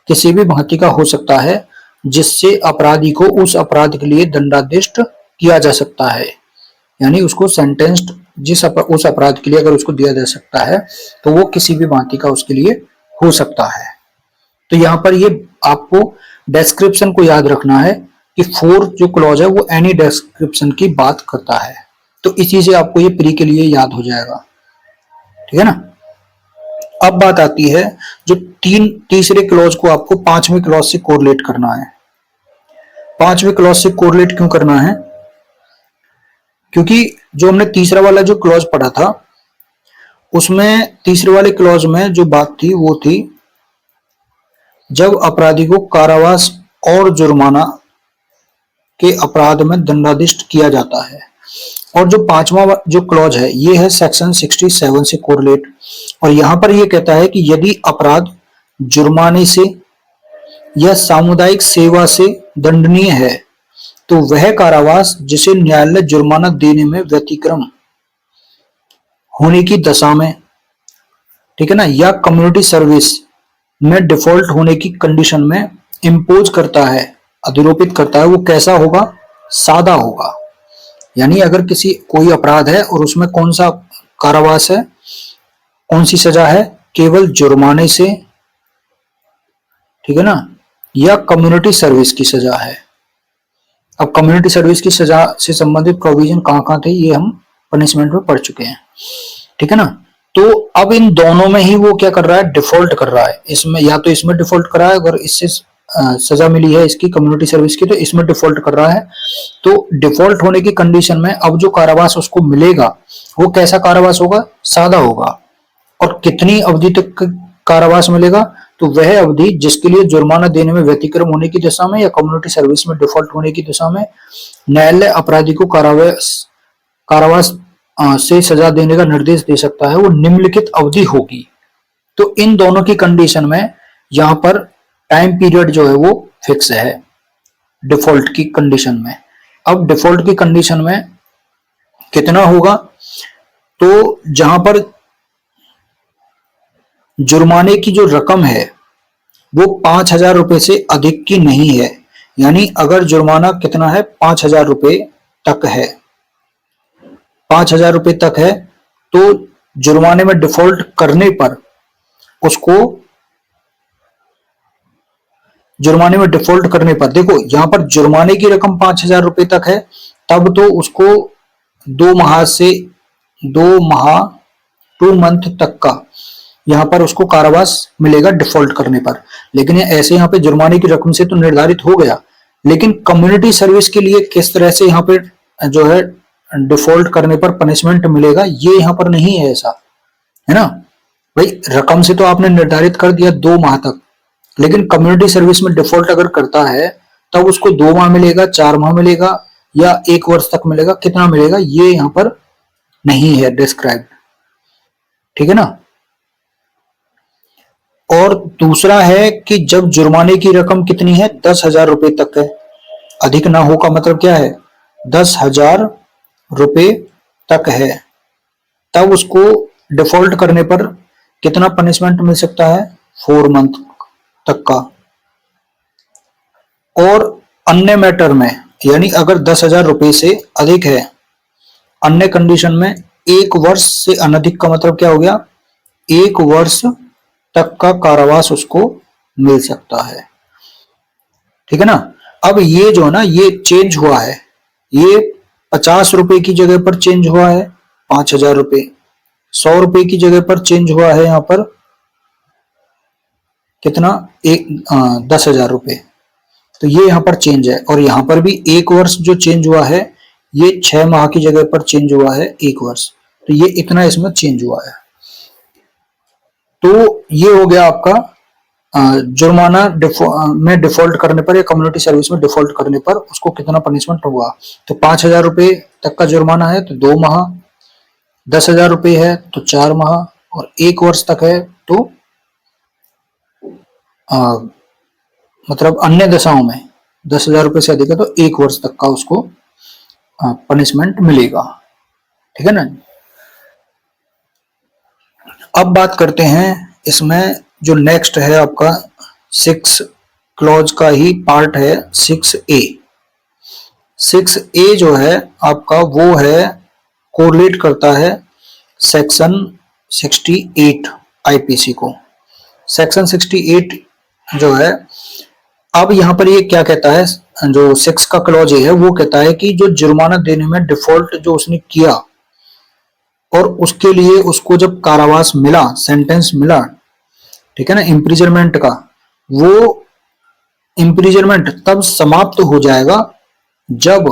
किसी भी भांति का हो सकता है जिससे अपराधी को उस अपराध के लिए दंडादेष्ट किया जा सकता है, यानी उसको सेंटेंस्ड उस अपराध के लिए अगर उसको दिया जा सकता है तो वो किसी भी भांति का उसके लिए हो सकता है। तो यहाँ पर ये आपको डिस्क्रिप्शन को याद रखना है कि 4 जो क्लॉज है वो एनी डिस्क्रिप्शन की बात करता है। तो इसी से आपको ये प्री के लिए याद हो जाएगा, ठीक है ना। अब बात आती है जो तीसरे क्लॉज को आपको 5वें क्लॉज से कोरिलेट करना है। 5वें क्लॉज से कोरिलेट क्यों करना है? क्योंकि जो हमने तीसरा वाला जो क्लॉज पढ़ा था उसमें तीसरे वाले क्लॉज में जो बात थी वो थी जब अपराधी को कारावास और जुर्माना के अपराध में दंडादिष्ट किया जाता है। और जो 5वां जो क्लॉज है ये है सेक्शन 67 से कोरिलेट, और यहां पर ये कहता है कि यदि अपराध जुर्माने से या सामुदायिक सेवा से दंडनीय है तो वह कारावास जिसे न्यायालय जुर्माना देने में व्यतिक्रम होने की दशा में, ठीक है ना, या कम्युनिटी सर्विस में डिफॉल्ट होने की कंडीशन में इंपोज करता है, अधिरोपित करता है, वो कैसा होगा? सादा होगा। यानी अगर कोई अपराध है और उसमें कौन सा कारावास है, कौन सी सजा है? केवल जुर्माने से, ठीक है ना, या कम्युनिटी सर्विस की सजा है। अब कम्युनिटी सर्विस की सजा से संबंधित प्रोविजन कहां थे ये हम पनिशमेंट में पढ़ चुके हैं, ठीक है ना। तो अब इन दोनों में ही वो क्या कर रहा है? डिफॉल्ट कर रहा है। इसमें या तो इसमें डिफॉल्ट कर रहा है, अगर इससे सजा मिली है इसकी कम्युनिटी सर्विस की तो इसमें डिफॉल्ट कर रहा है। तो डिफॉल्ट होने की कंडीशन में अब जो कारावास उसको मिलेगा वो कैसा कारावास होगा? सादा होगा। और कितनी अवधि तक कारावास मिलेगा? तो वह अवधि जिसके लिए जुर्माना देने में व्यतिक्रम होने की दशा में या कम्युनिटी सर्विस में डिफॉल्ट होने की दशा में न्यायालय अपराधी को कारावास से सजा देने का निर्देश दे सकता है, वो निम्नलिखित अवधि होगी। तो इन दोनों की कंडीशन में यहां पर टाइम पीरियड जो है वो फिक्स है डिफॉल्ट की कंडीशन में। अब डिफॉल्ट की कंडीशन में कितना होगा? तो जहां पर जुर्माने की जो रकम है वो 5,000 रुपए से अधिक की नहीं है, यानी अगर जुर्माना कितना है? 5,000 रुपए तक है, 5,000 रुपए तक है, तो जुर्माने में डिफॉल्ट करने पर उसको, जुर्माने में डिफॉल्ट करने पर, देखो यहां पर जुर्माने की रकम 5,000 रुपए तक है, तब तो उसको 2 माह 2 मंथ तक का यहां पर उसको कारावास मिलेगा डिफॉल्ट करने पर। लेकिन ऐसे यहां पे जुर्माने की रकम से तो निर्धारित हो गया, लेकिन कम्युनिटी सर्विस के लिए किस तरह से यहां पे जो है डिफॉल्ट करने पर पनिशमेंट मिलेगा ये यहां पर नहीं है, ऐसा है ना भाई। रकम से तो आपने निर्धारित कर दिया 2 माह तक, लेकिन कम्युनिटी सर्विस में डिफॉल्ट अगर करता है तब उसको 2 माह मिलेगा, 4 माह मिलेगा या 1 वर्ष तक मिलेगा, कितना मिलेगा ये यहां पर नहीं है डिस्क्राइब, ठीक है ना। और दूसरा है कि जब जुर्माने की रकम कितनी है? 10,000 रुपए तक है। अधिक ना हो का मतलब क्या है? 10,000 रुपए तक है, तब उसको डिफॉल्ट करने पर कितना पनिशमेंट मिल सकता है? 4 मंथ तक का। और अन्य मैटर में, यानी अगर 10,000 रुपए से अधिक है, अन्य कंडीशन में 1 वर्ष से अनधिक का मतलब क्या हो गया? 1 वर्ष तक का कारावास उसको मिल सकता है। ठीक है ना। अब ये जो है ना, ये चेंज हुआ है, ये 50 रुपए की जगह पर चेंज हुआ है 5,000 रुपए, 100 रुपए की जगह पर चेंज हुआ है यहाँ पर कितना, 10,000 रुपए। तो ये यहाँ पर चेंज है। और यहाँ पर भी 1 वर्ष जो चेंज हुआ है, ये 6 माह की जगह पर चेंज हुआ है 1 वर्ष। तो ये इतना इसमें चेंज हुआ है। तो ये हो गया आपका जुर्माना में डिफॉल्ट करने पर या कम्युनिटी सर्विस में डिफॉल्ट करने पर उसको कितना पनिशमेंट हुआ। तो 5,000 रुपए तक का जुर्माना है तो 2 माह, 10,000 रुपए है तो 4 माह, और 1 वर्ष तक है तो मतलब अन्य दशाओं में 10,000 रुपए से अधिक है तो 1 वर्ष तक का उसको पनिशमेंट मिलेगा। ठीक है ना। अब बात करते हैं इसमें जो नेक्स्ट है आपका 6 क्लॉज का ही पार्ट है 6A। 6A जो है आपका वो है कोरिलेट करता है सेक्शन 68 आईपीसी को। सेक्शन 68 जो है, अब यहाँ पर ये क्या कहता है, जो 6 का क्लॉज है वो कहता है कि जो जुर्माना देने में डिफॉल्ट जो उसने किया और उसके लिए उसको जब कारावास मिला, सेंटेंस मिला, ठीक है ना, इम्प्रिजनमेंट का, वो इम्प्रिजनमेंट तब समाप्त हो जाएगा जब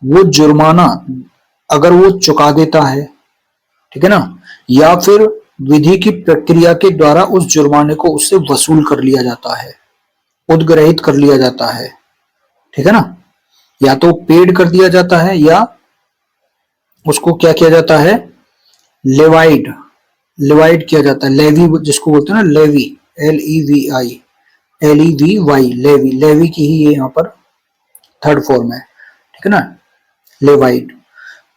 वो जुर्माना अगर वो चुका देता है, ठीक है ना, या फिर विधि की प्रक्रिया के द्वारा उस जुर्माने को उससे वसूल कर लिया जाता है, उद्ग्रहित कर लिया जाता है। ठीक है ना। या तो पेड कर दिया जाता है या उसको क्या किया जाता है, लेवाइड, लेवाइड किया जाता है, लेवी जिसको बोलते हैं ना, levy, LEVI, LEVY, levy, levy की ही ये यहाँ पर थर्ड फॉर्म है। ठीक है ना, लेवाइड।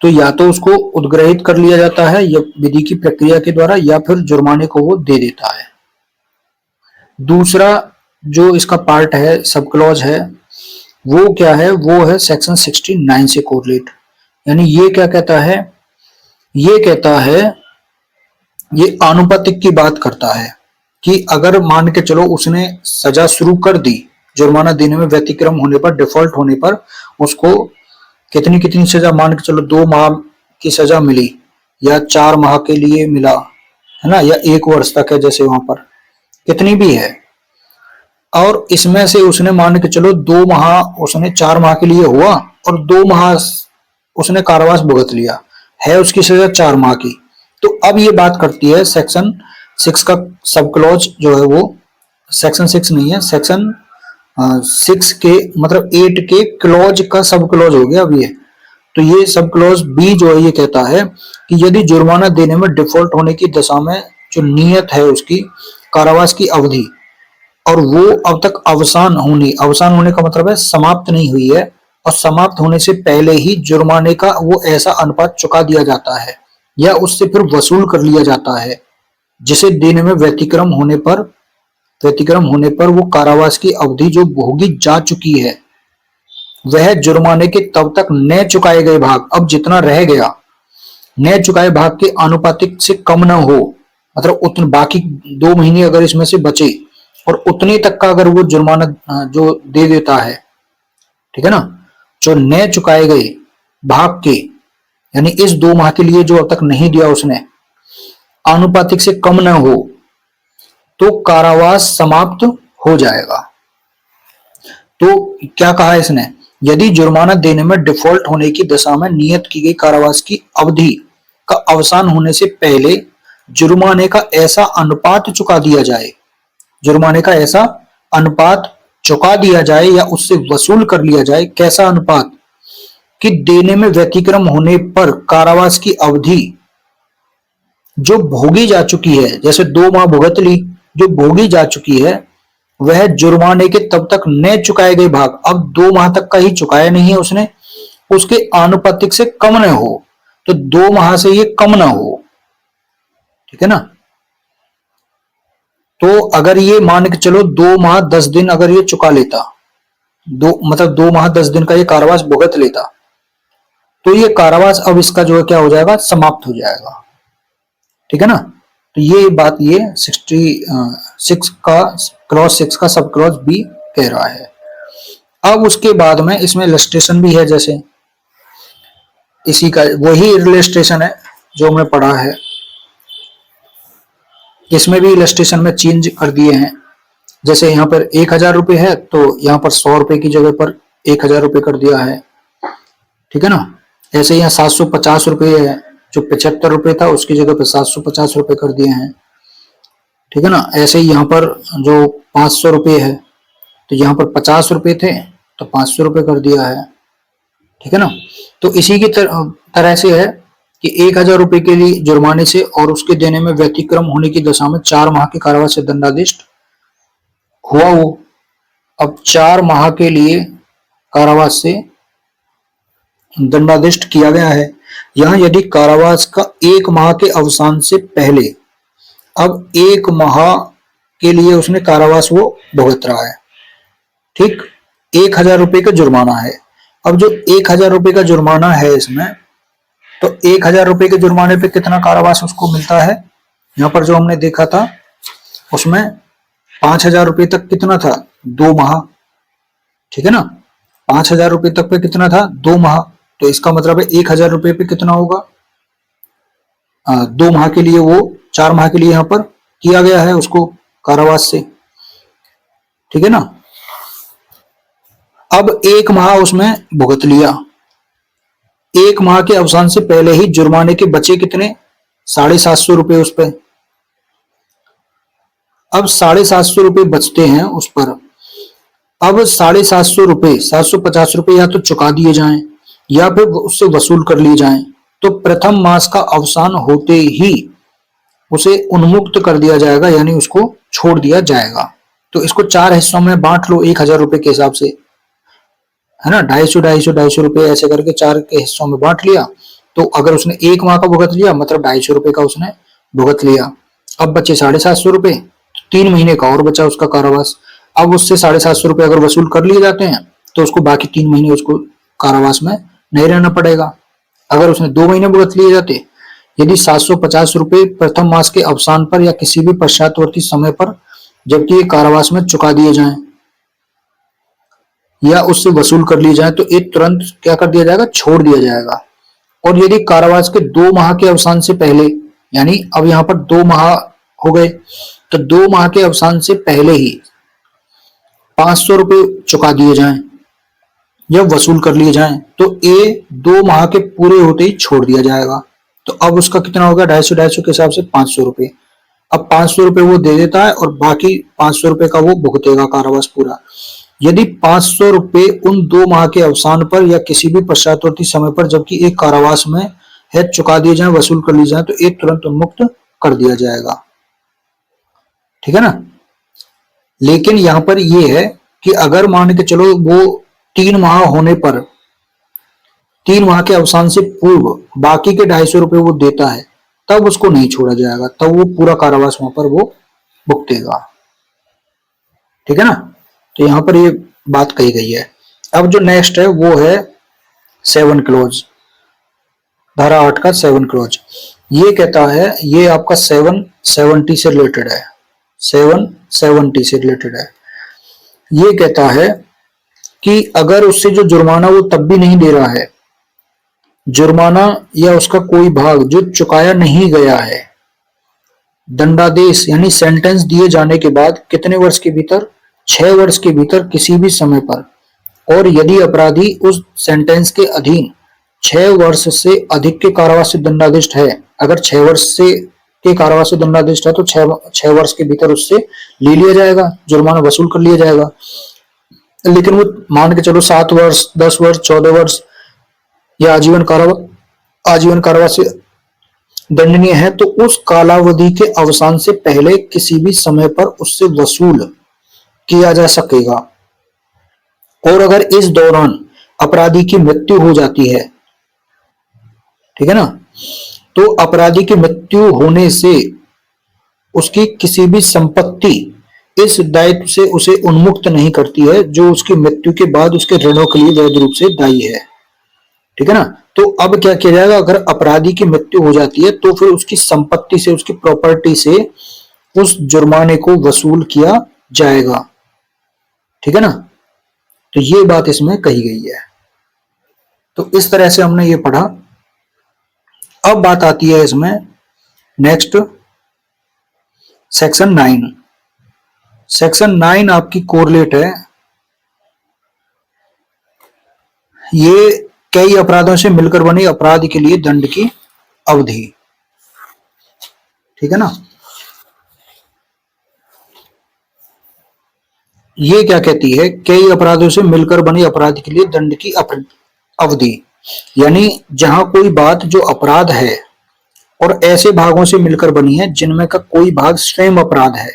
तो या तो उसको उद्ग्रहित कर लिया जाता है या विधि की प्रक्रिया के द्वारा, या फिर जुर्माने को वो दे देता है। दूसरा जो इसका पार्ट है, सब क्लॉज है, वो क्या है, वो है सेक्शन 69 से कोरिलेट। यानी ये क्या कहता है, ये कहता है, ये आनुपातिक की बात करता है कि अगर मान के चलो उसने सजा शुरू कर दी, जुर्माना देने में व्यतिक्रम होने पर, डिफॉल्ट होने पर उसको कितनी कितनी सजा, मान के चलो 2 माह की सजा मिली या 4 माह के लिए मिला, है ना, या 1 वर्ष तक है जैसे वहां पर, कितनी भी है, और इसमें से उसने मान के चलो 2 माह उसने 4 माह के लिए हुआ और 2 माह उसने कारावास भुगत लिया, है उसकी सजा 4 माह की। तो अब ये बात करती है सेक्शन 6 का सब क्लॉज जो है, वो सेक्शन 6 नहीं है, सेक्शन 6 के मतलब 8 के क्लॉज का सब क्लॉज हो गया अब ये। तो ये सब क्लॉज बी जो है ये कहता है कि यदि जुर्माना देने में डिफॉल्ट होने की दशा में जो नियत है उसकी कारावास की अवधि, और वो अब तक अवसान होने का मतलब है समाप्त नहीं हुई है, और समाप्त होने से पहले ही जुर्माने का वो ऐसा अनुपात चुका दिया जाता है या उससे फिर वसूल कर लिया जाता है जिसे देने में व्यतिक्रम होने पर वो कारावास की अवधि जो भोगी जा चुकी है, वह जुर्माने के तब तक न चुकाए गए भाग, अब जितना रह गया, न चुकाए भाग के आनुपातिक से कम न हो, मतलब उतने बाकी 2 महीने अगर इसमें से बचे और उतने तक का अगर वो जुर्माना जो दे देता है, ठीक है ना, जो न चुकाए गए भाग के, यानी इस 2 माह के लिए जो अब तक नहीं दिया उसने, आनुपातिक से कम न हो तो कारावास समाप्त हो जाएगा। तो क्या कहा इसने, यदि जुर्माना देने में डिफॉल्ट होने की दशा में नियत की गई कारावास की अवधि का अवसान होने से पहले जुर्माने का ऐसा अनुपात चुका दिया जाए, जुर्माने का ऐसा अनुपात चुका दिया जाए या उससे वसूल कर लिया जाए, कैसा अनुपात, कि देने में व्यतिक्रम होने पर कारावास की अवधि जो भोगी जा चुकी है, जैसे 2 माह भुगत ली, जो भोगी जा चुकी है वह जुर्माने के तब तक न चुकाए गए भाग, अब 2 माह तक का ही चुकाया नहीं है उसने, उसके आनुपातिक से कम न हो, तो 2 माह से ये कम ना हो। ठीक है ना। तो अगर ये मान के चलो 2 माह 10 दिन अगर ये चुका लेता, मतलब 2 माह 10 दिन का ये कारावास भुगत लेता, तो ये कारावास अब इसका जो है क्या हो जाएगा, समाप्त हो जाएगा। ठीक है ना। तो ये बात ये 66 का क्लॉज 6 का सब क्लॉज बी कह रहा है। अब उसके बाद में इसमें इलस्ट्रेशन भी है, जैसे इसी का वही इलस्ट्रेशन है जो हमने पढ़ा है, इसमें भी इलस्ट्रेशन में चेंज कर दिए हैं। जैसे यहाँ पर 1000 रुपये है तो यहाँ पर 100 रुपए की जगह पर 1000 रुपये कर दिया है, ठीक है ना। ऐसे यहाँ 750 रुपये है, जो 75 रुपये था उसकी जगह पर 750 रुपये कर दिए हैं, ठीक है ना। ऐसे ही यहाँ पर जो 500 रुपये है तो यहाँ पर 50 रुपये थे तो 500 रुपये कर दिया है, ठीक है ना। तो इसी की तरह से है कि 1000 रुपये के लिए जुर्माने से और उसके देने में व्यतिक्रम होने की दशा में 4 माह के कारावास से दंडादेश हुआ वो। अब 4 माह के लिए कारावास से दंडादेश किया गया है। यहाँ यदि कारावास का 1 माह के अवसान से पहले, अब 1 माह के लिए उसने कारावास वो भुगत रहा है, ठीक। 1000 रुपये का जुर्माना है। अब जो 1000 रुपये का जुर्माना है इसमें, तो 1000 रुपये के जुर्माने पे कितना कारावास उसको मिलता है, यहाँ पर जो हमने देखा था उसमें 5000 रुपये तक कितना था, 2 माह, ठीक है ना। 5000 रुपये तक पे कितना था, 2 माह। तो इसका मतलब है 1000 रुपये पे कितना होगा, 2 माह के लिए, वो 4 माह के लिए यहाँ पर किया गया है उसको कारावास से, ठीक है ना। अब 1 माह उसमें भुगत लिया, 1 माह के अवसान से पहले ही जुर्माने के बचे कितने, 750 रुपये उस पर। अब 750 रुपये बचते हैं उस पर। अब 750 रुपये, 750 रुपये या तो चुका दिए जाएं या फिर उससे वसूल कर लिए जाएं। तो प्रथम मास का अवसान होते ही उसे उन्मुक्त कर दिया जाएगा, यानी उसको छोड़ दिया जाएगा। तो इसको 4 हिस्सों में बांट लो 1000 रुपये के हिसाब से, है ना। 250 रुपये ऐसे करके 4 के हिस्सों में बांट लिया। तो अगर उसने 1 माह का भुगत लिया मतलब 250 रुपये का उसने भुगत लिया। अब बचे 750 रुपये, 3 महीने का और बचा उसका कारावास। अब उससे 750 रुपये अगर वसूल कर लिए जाते हैं तो उसको बाकी 3 महीने उसको कारावास में नहीं रहना पड़ेगा। अगर उसने 2 महीने भुगत लिए जाते, यदि 750 रुपये प्रथम मास के अवसान पर या किसी भी पश्चातवर्ती समय पर जबकि ये कारावास में चुका दिए जाएं या उससे वसूल कर लिए जाए तो एक तुरंत क्या कर दिया जाएगा, छोड़ दिया जाएगा। और यदि कारावास के 2 माह के अवसान से पहले, यानी अब यहाँ पर 2 माह हो गए, तो 2 माह के अवसान से पहले ही 500 रुपये चुका दिए जाएं या वसूल कर लिए जाएं तो ये 2 माह के पूरे होते ही छोड़ दिया जाएगा। तो अब उसका कितना होगा, 250 के हिसाब से 500 रुपये। अब 500 रुपये वो दे देता है और बाकी 500 रुपये का वो भुगतेगा कारावास पूरा। यदि 500 रुपये उन 2 माह के अवसान पर या किसी भी पश्चातवर्ती समय पर जबकि एक कारावास में है चुका दिए जाए, वसूल कर ली जाए तो एक तुरंत उन्मुक्त कर दिया जाएगा, ठीक है ना। लेकिन यहां पर यह है कि अगर मान के चलो वो 3 माह होने पर, 3 माह के अवसान से पूर्व बाकी के 250 रुपये वो देता है, तब उसको नहीं छोड़ा जाएगा, तब वो पूरा कारावास वहां पर वो भुगतेगा, ठीक है ना। तो यहां पर ये बात कही गई है। अब जो नेक्स्ट है वो है 7 क्लोज, धारा 8 का 7 क्लोज। ये कहता है, ये आपका 770 से रिलेटेड है, 770 से रिलेटेड है। ये कहता है कि अगर उससे जो जुर्माना वो तब भी नहीं दे रहा है, जुर्माना या उसका कोई भाग जो चुकाया नहीं गया है, दंडादेश यानी सेंटेंस दिए जाने के बाद कितने वर्ष के भीतर, 6 वर्ष के भीतर किसी भी समय पर, और यदि अपराधी उस सेंटेंस के अधीन 6 वर्ष से अधिक के कारावास से दंडादेश है, अगर 6 वर्ष से के कारावास से दंडादेश है तो 6 वर्ष के भीतर उससे ले लिया जाएगा, जुर्माना वसूल कर लिया जाएगा। लेकिन वो मान के चलो 7 वर्ष, 10 वर्ष, 14 वर्ष या आजीवन कारावास से दंडनीय है, तो उस कालावधि के अवसान से पहले किसी भी समय पर उससे वसूल किया जा सकेगा। और अगर इस दौरान अपराधी की मृत्यु हो जाती है, ठीक है ना, तो अपराधी की मृत्यु होने से उसकी किसी भी संपत्ति इस दायित्व से उसे उन्मुक्त नहीं करती है जो उसकी मृत्यु के बाद उसके ऋणों के लिए वैध रूप से दायी है। ठीक है ना। तो अब क्या किया जाएगा, अगर अपराधी की मृत्यु हो जाती है तो फिर उसकी संपत्ति से, उसकी प्रॉपर्टी से उस जुर्माने को वसूल किया जाएगा। ठीक है ना। तो ये बात इसमें कही गई है। तो इस तरह से हमने ये पढ़ा। अब बात आती है इसमें नेक्स्ट सेक्शन 9। सेक्शन 9 आपकी कोरिलेट है। ये कई अपराधों से मिलकर बनी अपराध के लिए दंड की अवधि। ठीक है ना। ये क्या कहती है, कई अपराधों से मिलकर बनी अपराध के लिए दंड की अवधि, यानी जहां कोई बात जो अपराध है और ऐसे भागों से मिलकर बनी है जिनमें का कोई भाग स्वयं अपराध है,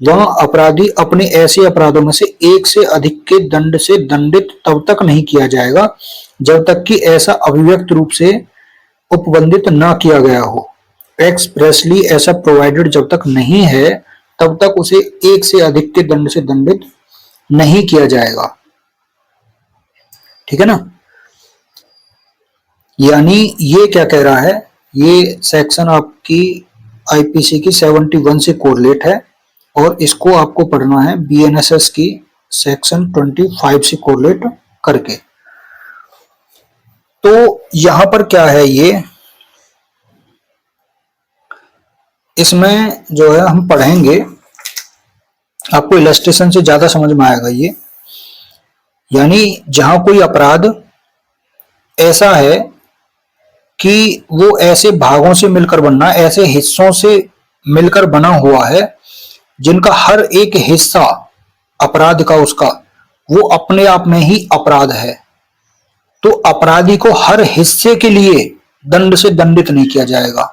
वह अपराधी अपने ऐसे अपराधों में से एक से अधिक के दंड से दंडित तब तक नहीं किया जाएगा जब तक कि ऐसा अभिव्यक्त रूप से उपबंधित न किया गया हो। एक्सप्रेसली ऐसा प्रोवाइडेड जब तक नहीं है तब तक उसे एक से अधिक के दंड से दंडित नहीं किया जाएगा। ठीक है ना। यानी ये क्या कह रहा है, ये सेक्शन आपकी आईपीसी की 71 से कोरिलेट है और इसको आपको पढ़ना है बीएनएसएस की सेक्शन 25 से कोरिलेट करके। तो यहां पर क्या है, ये इसमें जो है हम पढ़ेंगे, आपको इलस्ट्रेशन से ज्यादा समझ में आएगा ये। यानी जहां कोई अपराध ऐसा है कि वो ऐसे भागों से मिलकर बनना, ऐसे हिस्सों से मिलकर बना हुआ है जिनका हर एक हिस्सा अपराध का उसका वो अपने आप में ही अपराध है, तो अपराधी को हर हिस्से के लिए दंड से दंडित नहीं किया जाएगा,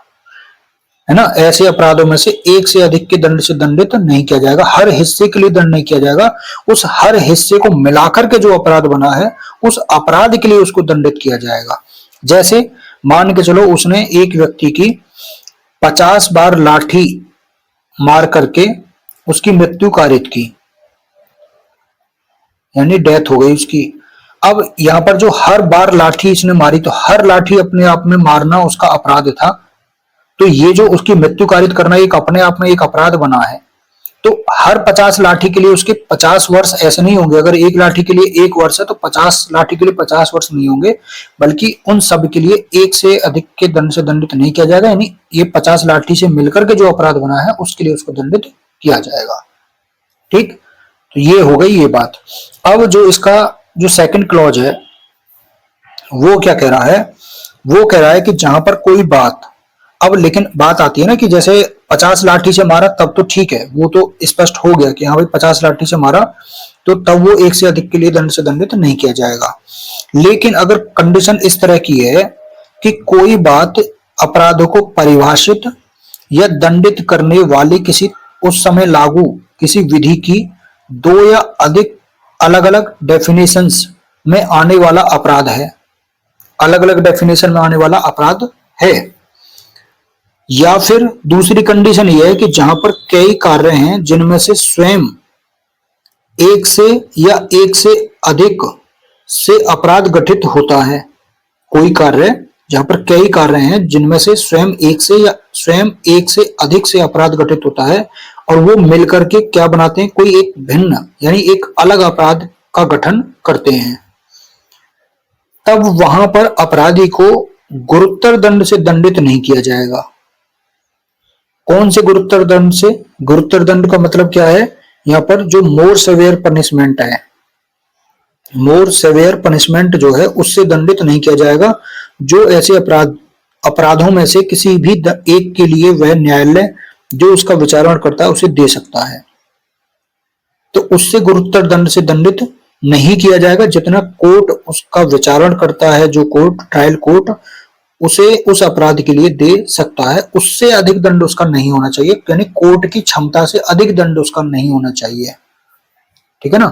है ना। ऐसे अपराधों में से एक से अधिक के दंड से दंडित नहीं किया जाएगा, हर हिस्से के लिए दंड नहीं किया जाएगा, उस हर हिस्से को मिलाकर के जो अपराध बना है उस अपराध के लिए उसको दंडित किया जाएगा। जैसे मान के चलो उसने एक व्यक्ति की 50 बार लाठी मार करके उसकी मृत्यु कारित की, यानी डेथ हो गई उसकी। अब यहां पर जो हर बार लाठी इसने मारी, तो हर लाठी अपने आप में मारना उसका अपराध था, तो ये जो उसकी मृत्यु कारित करना एक अपने आप में एक अपराध बना है। तो हर 50 लाठी के लिए उसके 50 वर्ष ऐसे नहीं होंगे, अगर एक लाठी के लिए 1 वर्ष है तो 50 लाठी के लिए 50 वर्ष नहीं होंगे, बल्कि उन सब के लिए एक से अधिक के दंड से दंडित नहीं किया जाएगा, यानी ये 50 लाठी से मिलकर के जो अपराध बना है उसके लिए उसको दंडित किया जाएगा। ठीक, तो ये हो गई ये बात। अब जो इसका जो सेकंड क्लॉज है वो क्या कह रहा है, वो कह रहा है कि जहां पर कोई बात, अब लेकिन बात आती है ना कि जैसे 50 लाठी से मारा तब तो ठीक है, वो तो स्पष्ट हो गया कि हाँ भाई 50 लाठी से मारा तो तब वो एक से अधिक के लिए दंड से दंडित नहीं किया जाएगा। लेकिन अगर कंडीशन इस तरह की है कि कोई बात अपराधों को परिभाषित या दंडित करने वाली किसी उस समय लागू किसी विधि की 2 या अधिक अलग अलग डेफिनेशंस में आने वाला अपराध है, अलग अलग डेफिनेशन में आने वाला अपराध है। या फिर दूसरी कंडीशन यह है कि जहां पर कई कार्य हैं जिनमें से स्वयं एक से या एक से अधिक से अपराध गठित होता है। कोई कार्य जहां पर कई कार्य हैं जिनमें से स्वयं एक से या स्वयं एक से अधिक से अपराध गठित होता है और वो मिलकर के क्या बनाते हैं, कोई एक भिन्न यानी एक अलग अपराध का गठन करते हैं, तब वहां पर अपराधी को गुरुतर दंड से दंडित नहीं किया जाएगा। कौन से गुरुतर दंड से? गुरुतर दंड का मतलब क्या है, यहाँ पर जो मोर सेवियर पनिशमेंट है, मोर सेवियर पनिशमेंट जो है उससे दंडित नहीं किया जाएगा। जो ऐसे अपराधों में से किसी भी एक के लिए वह न्यायालय जो उसका विचारण करता है उसे दे सकता है, तो उससे गुरुतर दंड से दंडित नहीं किया जाएगा। जितना कोर्ट उसका विचारण करता है, जो कोर्ट ट्रायल कोर्ट उसे उस अपराध के लिए दे सकता है, उससे अधिक दंड उसका नहीं होना चाहिए, यानी कोर्ट की क्षमता से अधिक दंड उसका नहीं होना चाहिए। ठीक है ना।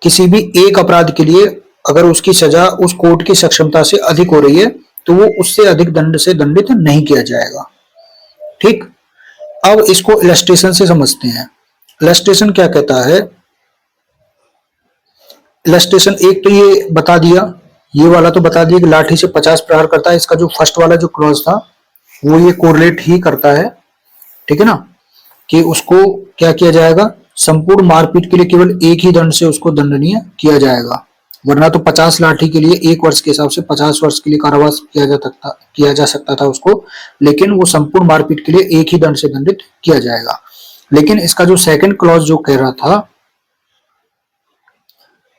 किसी भी एक अपराध के लिए अगर उसकी सजा उस कोर्ट की सक्षमता से अधिक हो रही है तो वो उससे अधिक दंड से दंडित नहीं किया जाएगा। ठीक, अब इसको इलस्ट्रेशन से समझते हैं। इलस्ट्रेशन क्या कहता है, इलस्ट्रेशन एक तो ये बता दिया ये वाला तो बता दिया कि लाठी से 50 प्रहार करता है। इसका जो फर्स्ट वाला जो क्लॉज था वो ये कोरिलेट ही करता है, ठीक है ना, कि उसको क्या किया जाएगा, संपूर्ण मारपीट के लिए केवल एक ही दंड से उसको दंडनीय किया जाएगा, वरना तो 50 लाठी के लिए 1 वर्ष के हिसाब से 50 वर्ष के लिए कारावास किया जा सकता था उसको, लेकिन वो संपूर्ण मारपीट के लिए एक ही दंड से दंडित किया जाएगा। लेकिन इसका जो सेकंड क्लॉज जो कह रहा था,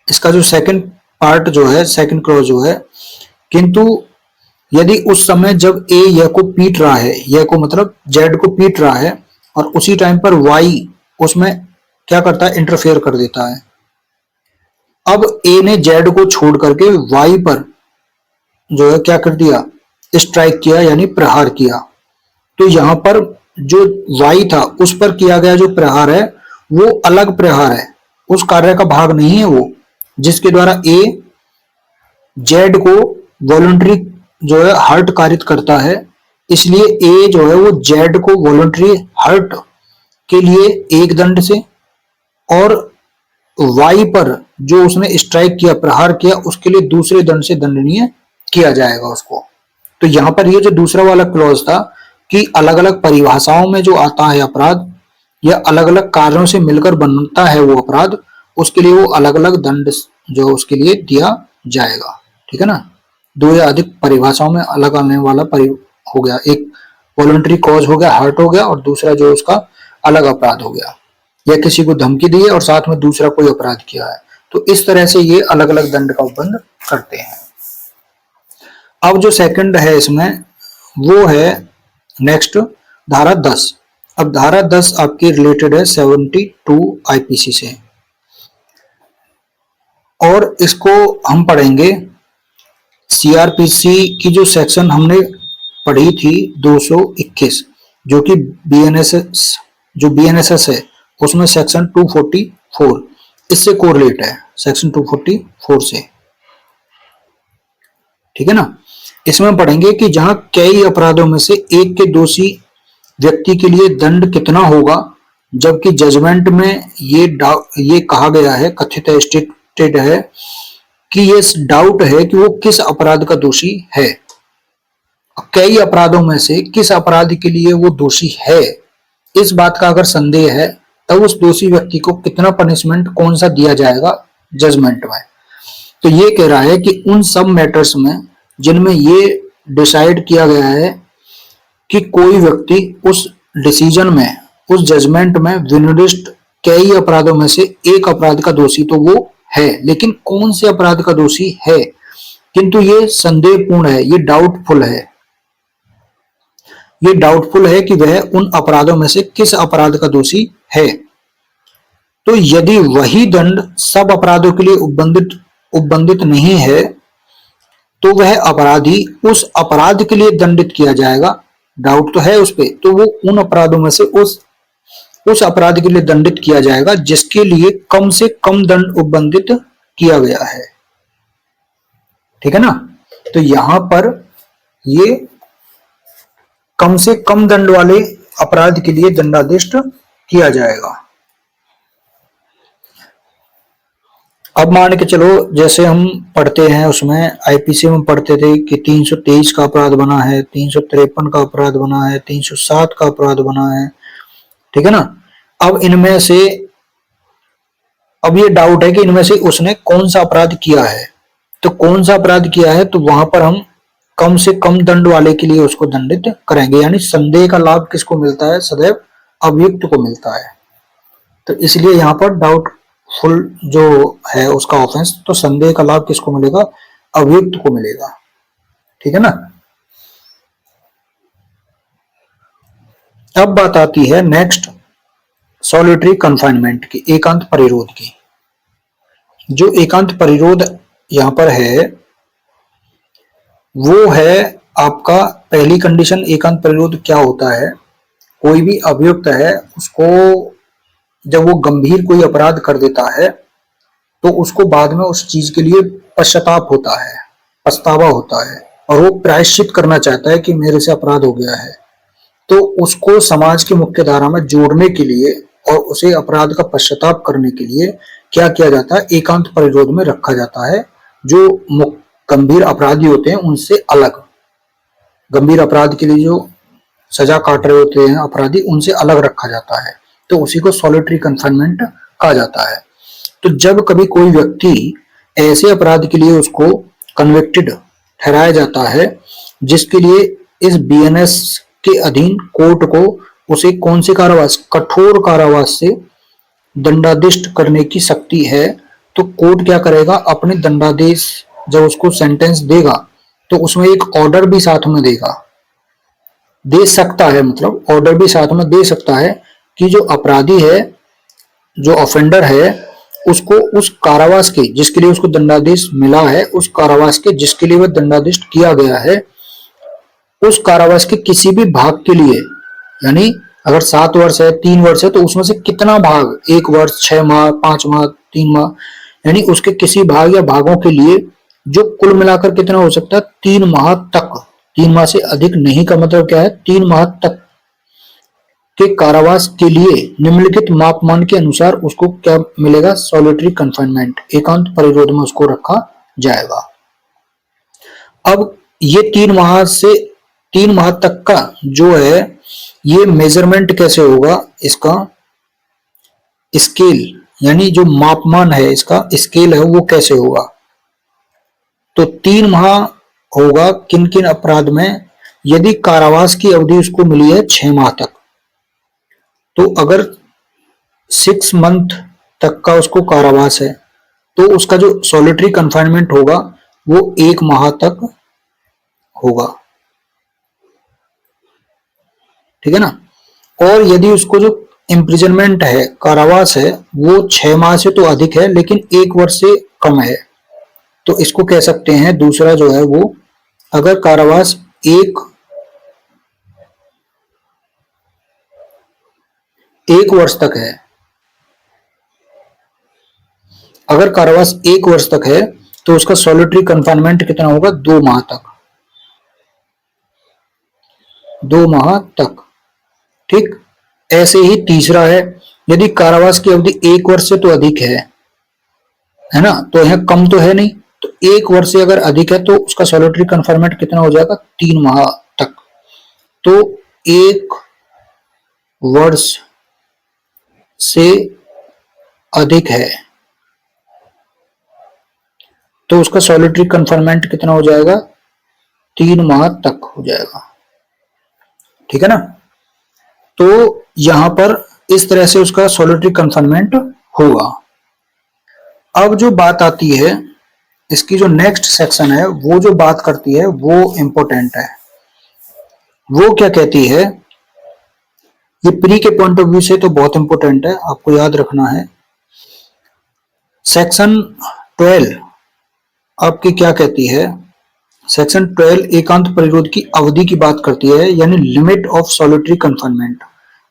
इसका जो सेकंड पार्ट जो है, सेकंड क्लॉज जो है, किंतु यदि उस समय जब ए यह को पीट रहा है, यह को मतलब जेड को पीट रहा है, और उसी टाइम पर वाई उसमें क्या करता है, इंटरफेयर कर देता है। अब ए ने जेड को छोड़ करके वाई पर जो है क्या कर दिया, स्ट्राइक किया, यानी प्रहार किया। तो यहां पर जो वाई था उस पर किया गया जो प्रहार है वो अलग प्रहार है, उस कार्य का भाग नहीं है वो, जिसके द्वारा ए जेड को वॉलंटरी जो है हर्ट कारित करता है। इसलिए ए जो है वो जेड को वॉलंटरी हर्ट के लिए एक दंड से, और वाई पर जो उसने स्ट्राइक किया, प्रहार किया, उसके लिए दूसरे दंड से दंडनीय किया जाएगा उसको। तो यहां पर ये जो दूसरा वाला क्लॉज था कि अलग अलग परिभाषाओं में जो आता है अपराध या अलग अलग कार्यों से मिलकर बनता है वो अपराध, उसके लिए वो अलग अलग दंड जो उसके लिए दिया जाएगा, ठीक है ना। 2 या अधिक परिभाषाओं में अलग आने वाला हो गया, एक वॉलंटरी कॉज हो गया, हर्ट हो गया, और दूसरा जो उसका अलग अपराध हो गया, या किसी को धमकी दी है और साथ में दूसरा कोई अपराध किया है। तो इस तरह से ये अलग अलग दंड का उपबंध करते हैं। अब जो सेकंड है इसमें वो है नेक्स्ट धारा 10। अब धारा 10 आपकी रिलेटेड है 72 आईपीसी से, और इसको हम पढ़ेंगे सीआरपीसी की जो सेक्शन हमने पढ़ी थी 221, जो कि बीएनएसएस है, उसमें सेक्शन 244 इससे कोरिलेट है, सेक्शन 244 से, ठीक है ना। इसमें पढ़ेंगे कि जहां कई अपराधों में से एक के दोषी व्यक्ति के लिए दंड कितना होगा, जबकि जजमेंट में ये कहा गया है, कथित स्टेटेड है कि ये डाउट है कि वो किस अपराध का दोषी है। कई अपराधों में से किस अपराध के लिए वो दोषी है, इस बात का अगर संदेह है तब उस दोषी व्यक्ति को कितना पनिशमेंट कौन सा दिया जाएगा जजमेंट में। तो ये कह रहा है कि उन सब मैटर्स में जिनमें ये डिसाइड किया गया है कि कोई व्यक्ति उस डिसीजन में, उस जजमेंट में विनिर्दिष्ट कई अपराधों में से एक अपराध का दोषी तो वो है, लेकिन कौन से अपराध का दोषी है, किंतु ये संदेहपूर्ण है, ये डाउटफुल है, ये डाउटफुल है कि वह उन अपराधों में से किस अपराध का दोषी है। तो यदि वही दंड सब अपराधों के लिए उपबंधित नहीं है तो वह अपराधी उस अपराध के लिए दंडित किया जाएगा, डाउट तो है उस पे, तो वो उन अपराधों में से उस अपराध के लिए दंडित किया जाएगा जिसके लिए कम से कम दंड उपबंधित किया गया है, ठीक है ना। तो यहां पर ये कम से कम दंड वाले अपराध के लिए दंडादेश किया जाएगा। अब मान के चलो जैसे हम पढ़ते हैं उसमें आईपीसी में पढ़ते थे कि 323 का अपराध बना है, 353 का अपराध बना है, 307 का अपराध बना है, ठीक है ना। अब इनमें से अब ये डाउट है कि इनमें से उसने कौन सा अपराध किया है, तो कौन सा अपराध किया है तो वहां पर हम कम से कम दंड वाले के लिए उसको दंडित करेंगे, यानी संदेह का लाभ किसको मिलता है, सदैव अभियुक्त को मिलता है। तो इसलिए यहाँ पर डाउटफुल जो है उसका ऑफेंस, तो संदेह का लाभ किसको मिलेगा, अभियुक्त को मिलेगा, ठीक है ना। अब बात आती है नेक्स्ट सॉलिटरी कन्फाइनमेंट की, एकांत परिरोध की। जो एकांत परिरोध यहां पर है वो है आपका पहली कंडीशन। एकांत परिरोध क्या होता है, कोई भी अभियुक्त है उसको जब वो गंभीर कोई अपराध कर देता है तो उसको बाद में उस चीज के लिए पश्चाताप होता है, पछतावा होता है, और वो प्रायश्चित करना चाहता है कि मेरे से अपराध हो गया है। तो उसको समाज की मुख्य धारा में जोड़ने के लिए और उसे अपराध का पश्चाताप करने के लिए क्या किया जाता है, एकांत परिरोध में रखा जाता है, जो गंभीर अपराधी होते हैं उनसे अलग, गंभीर अपराध के लिए जो सजा काट रहे होते हैं अपराधी, उनसे अलग रखा जाता है, तो उसी को सॉलिटरी कन्फाइनमेंट कहा जाता है। तो जब कभी कोई व्यक्ति ऐसे अपराध के लिए उसको कन्विक्टेड ठहराया जाता है जिसके लिए इस बीएनएस के अधीन कोर्ट को उसे कौन से कारावास, कठोर कारावास से दंडाधिष्ट करने की शक्ति है, तो कोर्ट क्या करेगा, अपने दंडादेश जब उसको सेंटेंस देगा तो उसमें एक ऑर्डर भी साथ में देगा, दे सकता है, मतलब ऑर्डर भी साथ में दे सकता है कि जो अपराधी है, जो ऑफेंडर है, उसको उस कारावास के जिसके लिए उसको दंडादेश मिला है, उस कारावास के जिसके लिए वह दंडाधिष्ट किया गया है, उस कारावास के किसी भी भाग के लिए, यानी अगर 7 वर्ष है, 3 वर्ष है, तो उसमें से कितना भाग, 1 वर्ष, 6 माह, 5 माह, 3 माह, यानी उसके किसी भाग या भागों के लिए जो कुल मिलाकर कितना हो सकता है, 3 माह तक, 3 माह से अधिक नहीं का मतलब क्या है, 3 माह तक के कारावास के लिए निम्नलिखित मापदंड के अनुसार उसको क्या मिलेगा, सॉलिटरी कन्फाइनमेंट, एकांत परिरोध में उसको रखा जाएगा। अब ये 3 माह तक का जो है ये मेजरमेंट कैसे होगा, इसका स्केल यानी जो मापमान है, इसका स्केल है वो कैसे होगा, तो 3 माह होगा किन किन अपराध में, यदि कारावास की अवधि उसको मिली है 6 माह तक, तो अगर 6 मंथ तक का उसको कारावास है तो उसका जो सॉलिटरी कन्फाइनमेंट होगा वो 1 माह तक होगा, ठीक है ना। और यदि उसको जो इम्प्रिजनमेंट है, कारावास है, वो 6 माह से तो अधिक है लेकिन 1 वर्ष से कम है, तो इसको कह सकते हैं, दूसरा जो है वो, अगर कारावास एक वर्ष तक है, अगर कारावास 1 वर्ष तक है तो उसका सॉलिटरी कन्फाइनमेंट कितना होगा, 2 माह तक, 2 माह तक, ठीक। ऐसे ही तीसरा है, यदि कारावास की अवधि 1 वर्ष से तो अधिक है ना, तो यह कम तो है नहीं, तो 1 वर्ष से अगर अधिक है तो उसका सॉलिटरी कन्फाइनमेंट कितना हो जाएगा, 3 माह तक। तो 1 वर्ष से अधिक है तो उसका सॉलिटरी कन्फाइनमेंट कितना हो जाएगा, 3 माह तक हो जाएगा, ठीक है ना। तो यहां पर इस तरह से उसका सॉलिटरी कन्फाइनमेंट होगा। अब जो बात आती है, इसकी जो नेक्स्ट सेक्शन है वो जो बात करती है वो इंपॉर्टेंट है। वो क्या कहती है, ये प्री के पॉइंट ऑफ व्यू से तो बहुत इंपॉर्टेंट है, आपको याद रखना है। सेक्शन 12 आपकी क्या कहती है, सेक्शन 12 एकांत परिरोध की अवधि की बात करती है, यानी लिमिट ऑफ सॉलिटरी कन्फाइनमेंट,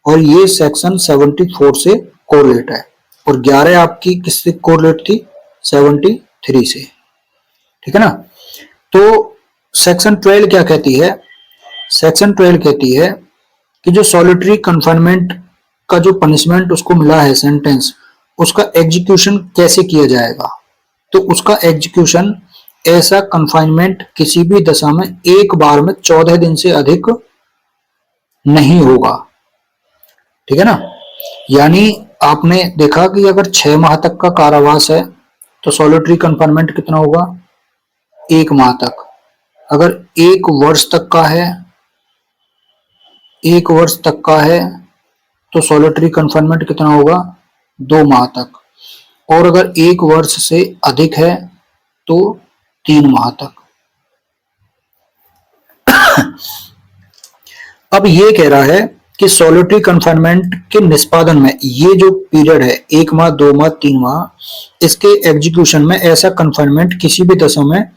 और ये सेक्शन 74 से कोरिलेट है, और 11 आपकी किससे कोरिलेट थी, 73 से, ठीक है ना। तो सेक्शन 12 क्या कहती है, सेक्शन 12 कहती है कि जो सॉलिटरी कन्फाइनमेंट का जो पनिशमेंट उसको मिला है, सेंटेंस, उसका एग्जीक्यूशन कैसे किया जाएगा। तो उसका एग्जीक्यूशन, ऐसा कन्फाइनमेंट किसी भी दशा में एक बार में 14 दिन से अधिक नहीं होगा, ठीक है ना। यानी आपने देखा कि अगर 6 माह तक का कारावास है तो सॉलिटरी कन्फाइनमेंट कितना होगा, 1 माह तक। अगर 1 वर्ष तक का है, 1 वर्ष तक का है तो सॉलिटरी कन्फाइनमेंट कितना होगा, 2 माह तक। और अगर 1 वर्ष से अधिक है तो 3 माह तक। अब ये कह रहा है कि सॉलिटरी कन्फाइनमेंट के निष्पादन में ये जो पीरियड है, 1 माह, 2 माह, 3 माह, इसके एग्जीक्यूशन में ऐसा कन्फाइनमेंट किसी भी दशा में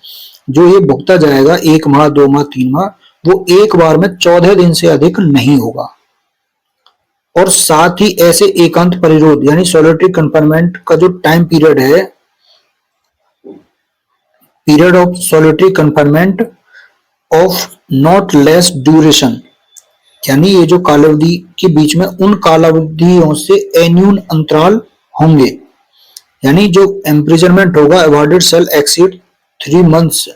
जो ये भुगता जाएगा, 1 माह, 2 माह, 3 माह, वो एक बार में 14 दिन से अधिक नहीं होगा। और साथ ही ऐसे एकांत परिरोध यानी सॉलिटरी कन्फाइनमेंट का जो टाइम पीरियड है, period of solitary confinement of not less duration, यानी ये जो कालावधि के बीच में उन कालावधियों से अन्यून अंतराल होंगे, यानी जो इम्प्रिजनमेंट होगा अवॉर्डेड सेल एक्सीड 3 मंथ्स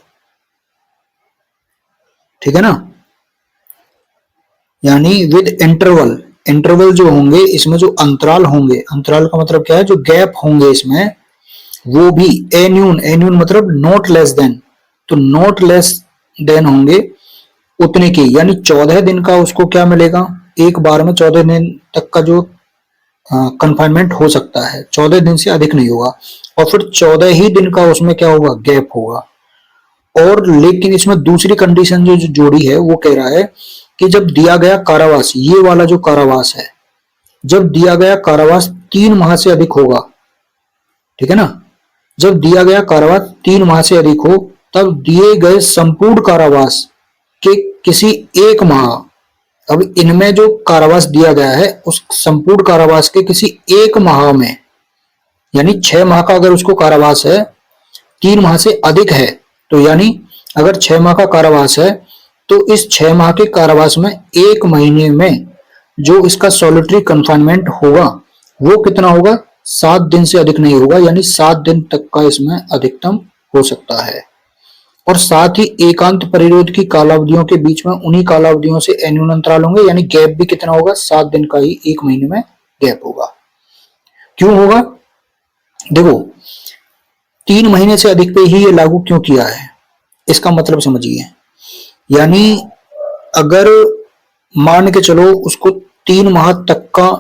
ठीक है ना, यानी विद इंटरवल, इंटरवल जो होंगे इसमें जो अंतराल होंगे, अंतराल का मतलब क्या है, जो गैप होंगे इसमें, वो भी एन्यून, एन्यून मतलब नॉट लेस देन, तो नॉट लेस देन होंगे उतने के, यानी 14 दिन का उसको क्या मिलेगा, एक बार में 14 दिन तक का जो कंफाइनमेंट हो सकता है, 14 दिन से अधिक नहीं होगा, और फिर 14 ही दिन का उसमें क्या होगा, गैप होगा। और लेकिन इसमें दूसरी कंडीशन जो जोड़ी है वो कह रहा है कि जब दिया गया कारावास, ये वाला जो कारावास है, जब दिया गया कारावास 3 माह से अधिक होगा, ठीक है ना, जब दिया गया कारावास 3 माह से अधिक हो, तब दिए गए संपूर्ण कारावास के किसी एक माह, अब इनमें जो कारावास दिया गया है उस संपूर्ण कारावास के किसी एक माह में, यानी 6 माह का अगर उसको कारावास है, 3 माह से अधिक है, तो यानी अगर 6 माह का कारावास है, तो इस 6 माह के कारावास में 1 महीने में जो इसका सॉलिटरी कन्फाइनमेंट होगा वो कितना होगा, 7 दिन से अधिक नहीं होगा, यानी 7 दिन तक का इसमें अधिकतम हो सकता है। और साथ ही एकांत परिरोध की कालावधियों के बीच में उन्हीं कालावधियों से एनुअल अंतराल होंगे, यानी गैप भी कितना होगा, 7 दिन का ही 1 महीने में गैप होगा। क्यों होगा, देखो 3 महीने से अधिक पे ही ये लागू क्यों किया है, इसका मतलब समझिए, यानी अगर मान के चलो उसको 3 माह तक का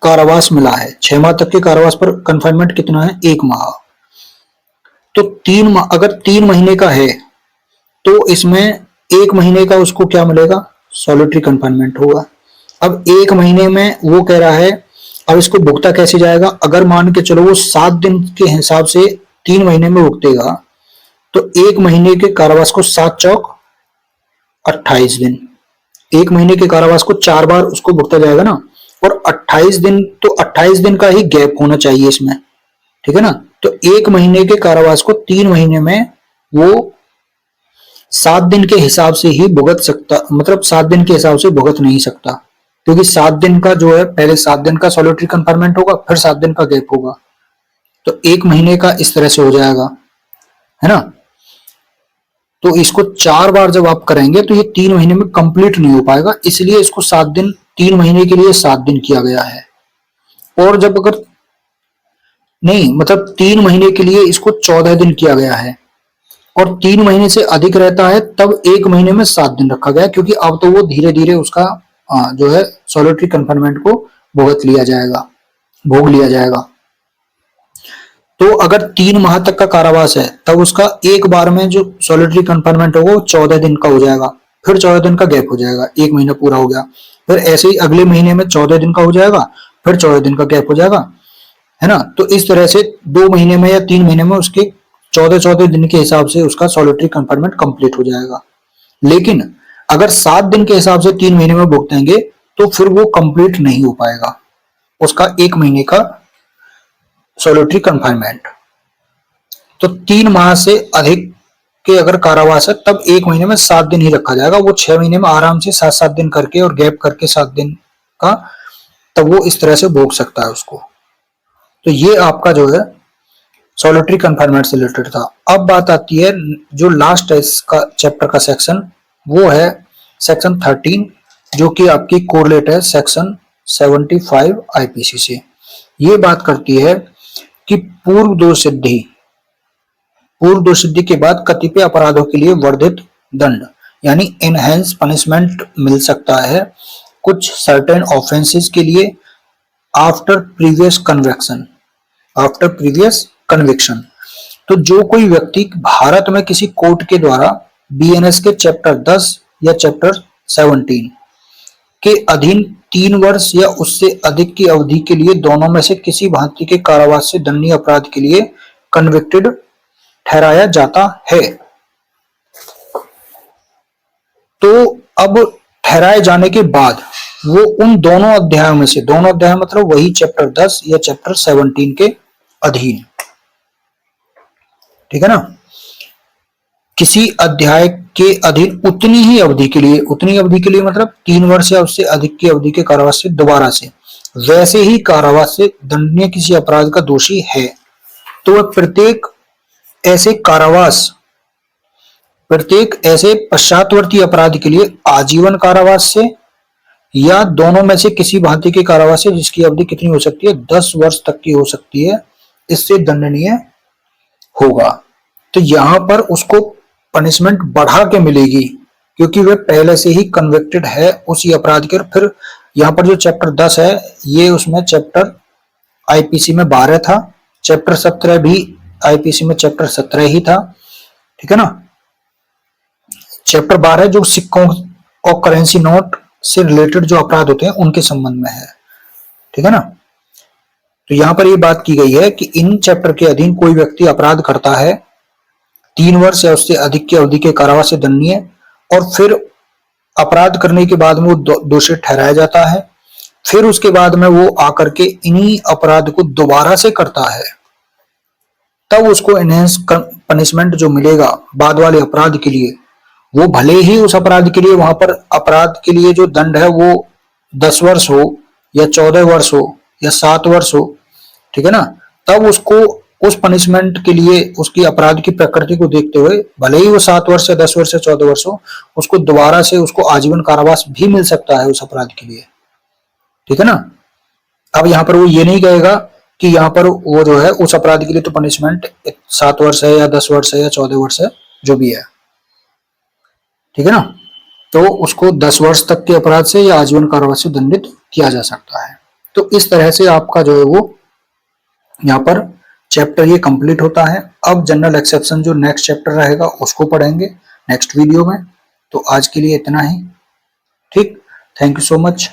कारावास मिला है, 6 माह तक के कारावास पर कन्फाइनमेंट कितना है, 1 माह, तो 3 माह अगर 3 महीने का है तो इसमें 1 महीने का उसको क्या मिलेगा, सॉलिटरी कन्फाइनमेंट होगा। अब 1 महीने में वो कह रहा है, अब इसको भुगता कैसे जाएगा, अगर मान के चलो वो 7 दिन के हिसाब से 3 महीने में भुगतेगा, तो 1 महीने के कारावास को 7 चौक 28 दिन, 1 महीने के कारावास को 4 बार उसको भुगता जाएगा ना, और 28 दिन, तो 28 दिन का ही गैप होना चाहिए इसमें, ठीक है ना, तो 1 महीने के कारावास को 3 महीने में वो 7 दिन के हिसाब से ही भुगत सकता, मतलब 7 दिन के हिसाब से भुगत नहीं सकता, क्योंकि 7 दिन का जो है, पहले 7 दिन का सॉलिटरी कन्फाइनमेंट होगा, फिर 7 दिन का गैप होगा, तो 1 महीने का इस तरह से हो जाएगा, है ना। तो इसको 4 बार जब आप करेंगे तो ये 3 महीने में कंप्लीट नहीं हो पाएगा, इसलिए इसको 7 दिन, 3 महीने के लिए 7 दिन किया गया है। और जब अगर नहीं, मतलब 3 महीने के लिए इसको 14 दिन किया गया है, और 3 महीने से अधिक रहता है तब 1 महीने में 7 दिन रखा गया, क्योंकि अब तो वो धीरे धीरे उसका जो है सॉलिटरी कन्फाइनमेंट को भुगत लिया जाएगा, भोग लिया जाएगा। तो अगर 3 माह तक का कारावास है तब उसका एक बार में जो सॉलिटरी कन्फाइनमेंट होगा वो 14 दिन का हो जाएगा, फिर 14 दिन का गैप हो जाएगा, 1 महीना पूरा हो गया, फिर ऐसे ही अगले महीने में 14 दिन का हो जाएगा, फिर 14 दिन का गैप हो जाएगा, है ना। तो इस तरह से 2 महीने में या 3 महीने में उसके 14-14 दिन के हिसाब से उसका सॉलिटरी कन्फाइनमेंट कंप्लीट हो जाएगा। लेकिन अगर 7 दिन के हिसाब से 3 महीने में भुगतेंगे तो फिर वो कंप्लीट नहीं हो पाएगा उसका 1 महीने का सॉलिटरी कन्फाइनमेंट। तो 3 माह से अधिक के अगर कारावास है तब 1 महीने में 7 दिन ही रखा जाएगा, वो 6 महीने में आराम से 7-7 दिन करके और गैप करके 7 दिन का, तब वो इस तरह से भोग सकता है उसको। तो ये आपका जो है सॉलिटरी कन्फाइनमेंट से रिलेटेड था। अब बात आती है जो लास्ट है इसका चैप्टर का सेक्शन, वो है सेक्शन 13, जो कि आपकी कोरिलेट है सेक्शन 75 आईपीसी से। ये बात करती है कि पूर्व दोष सिद्धि के बाद कतिपय अपराधों के लिए वर्धित दंड यानी एनहेंस पनिशमेंट मिल सकता है कुछ सर्टेन ऑफेंसेस के लिए आफ्टर प्रीवियस कन्विक्शन। तो जो कोई व्यक्ति भारत में किसी कोर्ट के द्वारा बीएनएस के चैप्टर 10 या चैप्टर 17 के अधीन 3 वर्ष या उससे अधिक की अवधि के लिए दोनों में से किसी भांति के कारावास से दंडनीय अपराध के लिए कन्विक्टेड ठहराया जाता है, तो अब ठहराए जाने के बाद वो उन दोनों अध्यायों में से, दोनों अध्याय मतलब वही चैप्टर 10 या चैप्टर 17 के अधीन, ठीक है ना, किसी अध्याय के अधीन उतनी अवधि के लिए मतलब 3 वर्ष या उससे अधिक की अवधि के कारावास से दोबारा से वैसे ही कारावास से दंडनीय किसी अपराध का दोषी है, तो वह प्रत्येक ऐसे कारावास प्रत्येक ऐसे पश्चातवर्ती अपराध के लिए आजीवन कारावास से या दोनों में से किसी भांति के कारावास से जिसकी अवधि कितनी हो सकती है, 10 वर्ष तक की हो सकती है, इससे दंडनीय होगा। तो यहां पर उसको पनिशमेंट बढ़ा के मिलेगी क्योंकि वह पहले से ही कन्विक्टेड है उसी अपराध के। फिर यहाँ पर जो चैप्टर 10 है ये उसमें चैप्टर आईपीसी में 12 था, चैप्टर 17 भी आईपीसी में चैप्टर 17 ही था, ठीक है ना। चैप्टर 12 जो सिक्कों और करेंसी नोट से रिलेटेड जो अपराध होते हैं उनके संबंध में है, ठीक है ना। तो यहां पर ये बात की गई है कि इन चैप्टर के अधीन कोई व्यक्ति अपराध करता है 3 वर्ष या उससे अधिक की अवधि के कारावास से दंडनीय, और फिर अपराध करने के बाद में वो दोषी ठहराया जाता है, फिर उसके बाद में वो आकर के इन्हीं अपराध को दोबारा से करता है, तब उसको एनहेंस पनिशमेंट जो मिलेगा बाद वाले अपराध के लिए, वो भले ही उस अपराध के लिए वहां पर अपराध के लिए जो दंड है वो 10 वर्ष हो या 14 वर्ष हो या 7 वर्ष हो, ठीक है ना, तब उसको उस पनिशमेंट के लिए उसकी अपराध की प्रकृति को देखते हुए भले ही वो 7 वर्ष या 10 वर्ष या 14 वर्ष हो, उसको दोबारा से उसको आजीवन कारावास भी मिल सकता है उस अपराध के लिए, ठीक है ना। अब यहाँ पर वो ये नहीं कहेगा कि यहाँ पर वो जो है उस अपराध के लिए तो पनिशमेंट 7 वर्ष है या 10 वर्ष है या 14 वर्ष है, जो भी है, ठीक है ना। तो उसको 10 वर्ष तक के अपराध से या आजीवन कारावास से दंडित किया जा सकता है। तो इस तरह से आपका जो है वो यहाँ पर चैप्टर ये कंप्लीट होता है। अब जनरल एक्सेप्शन जो नेक्स्ट चैप्टर रहेगा उसको पढ़ेंगे नेक्स्ट वीडियो में। तो आज के लिए इतना ही, ठीक। Thank you so much.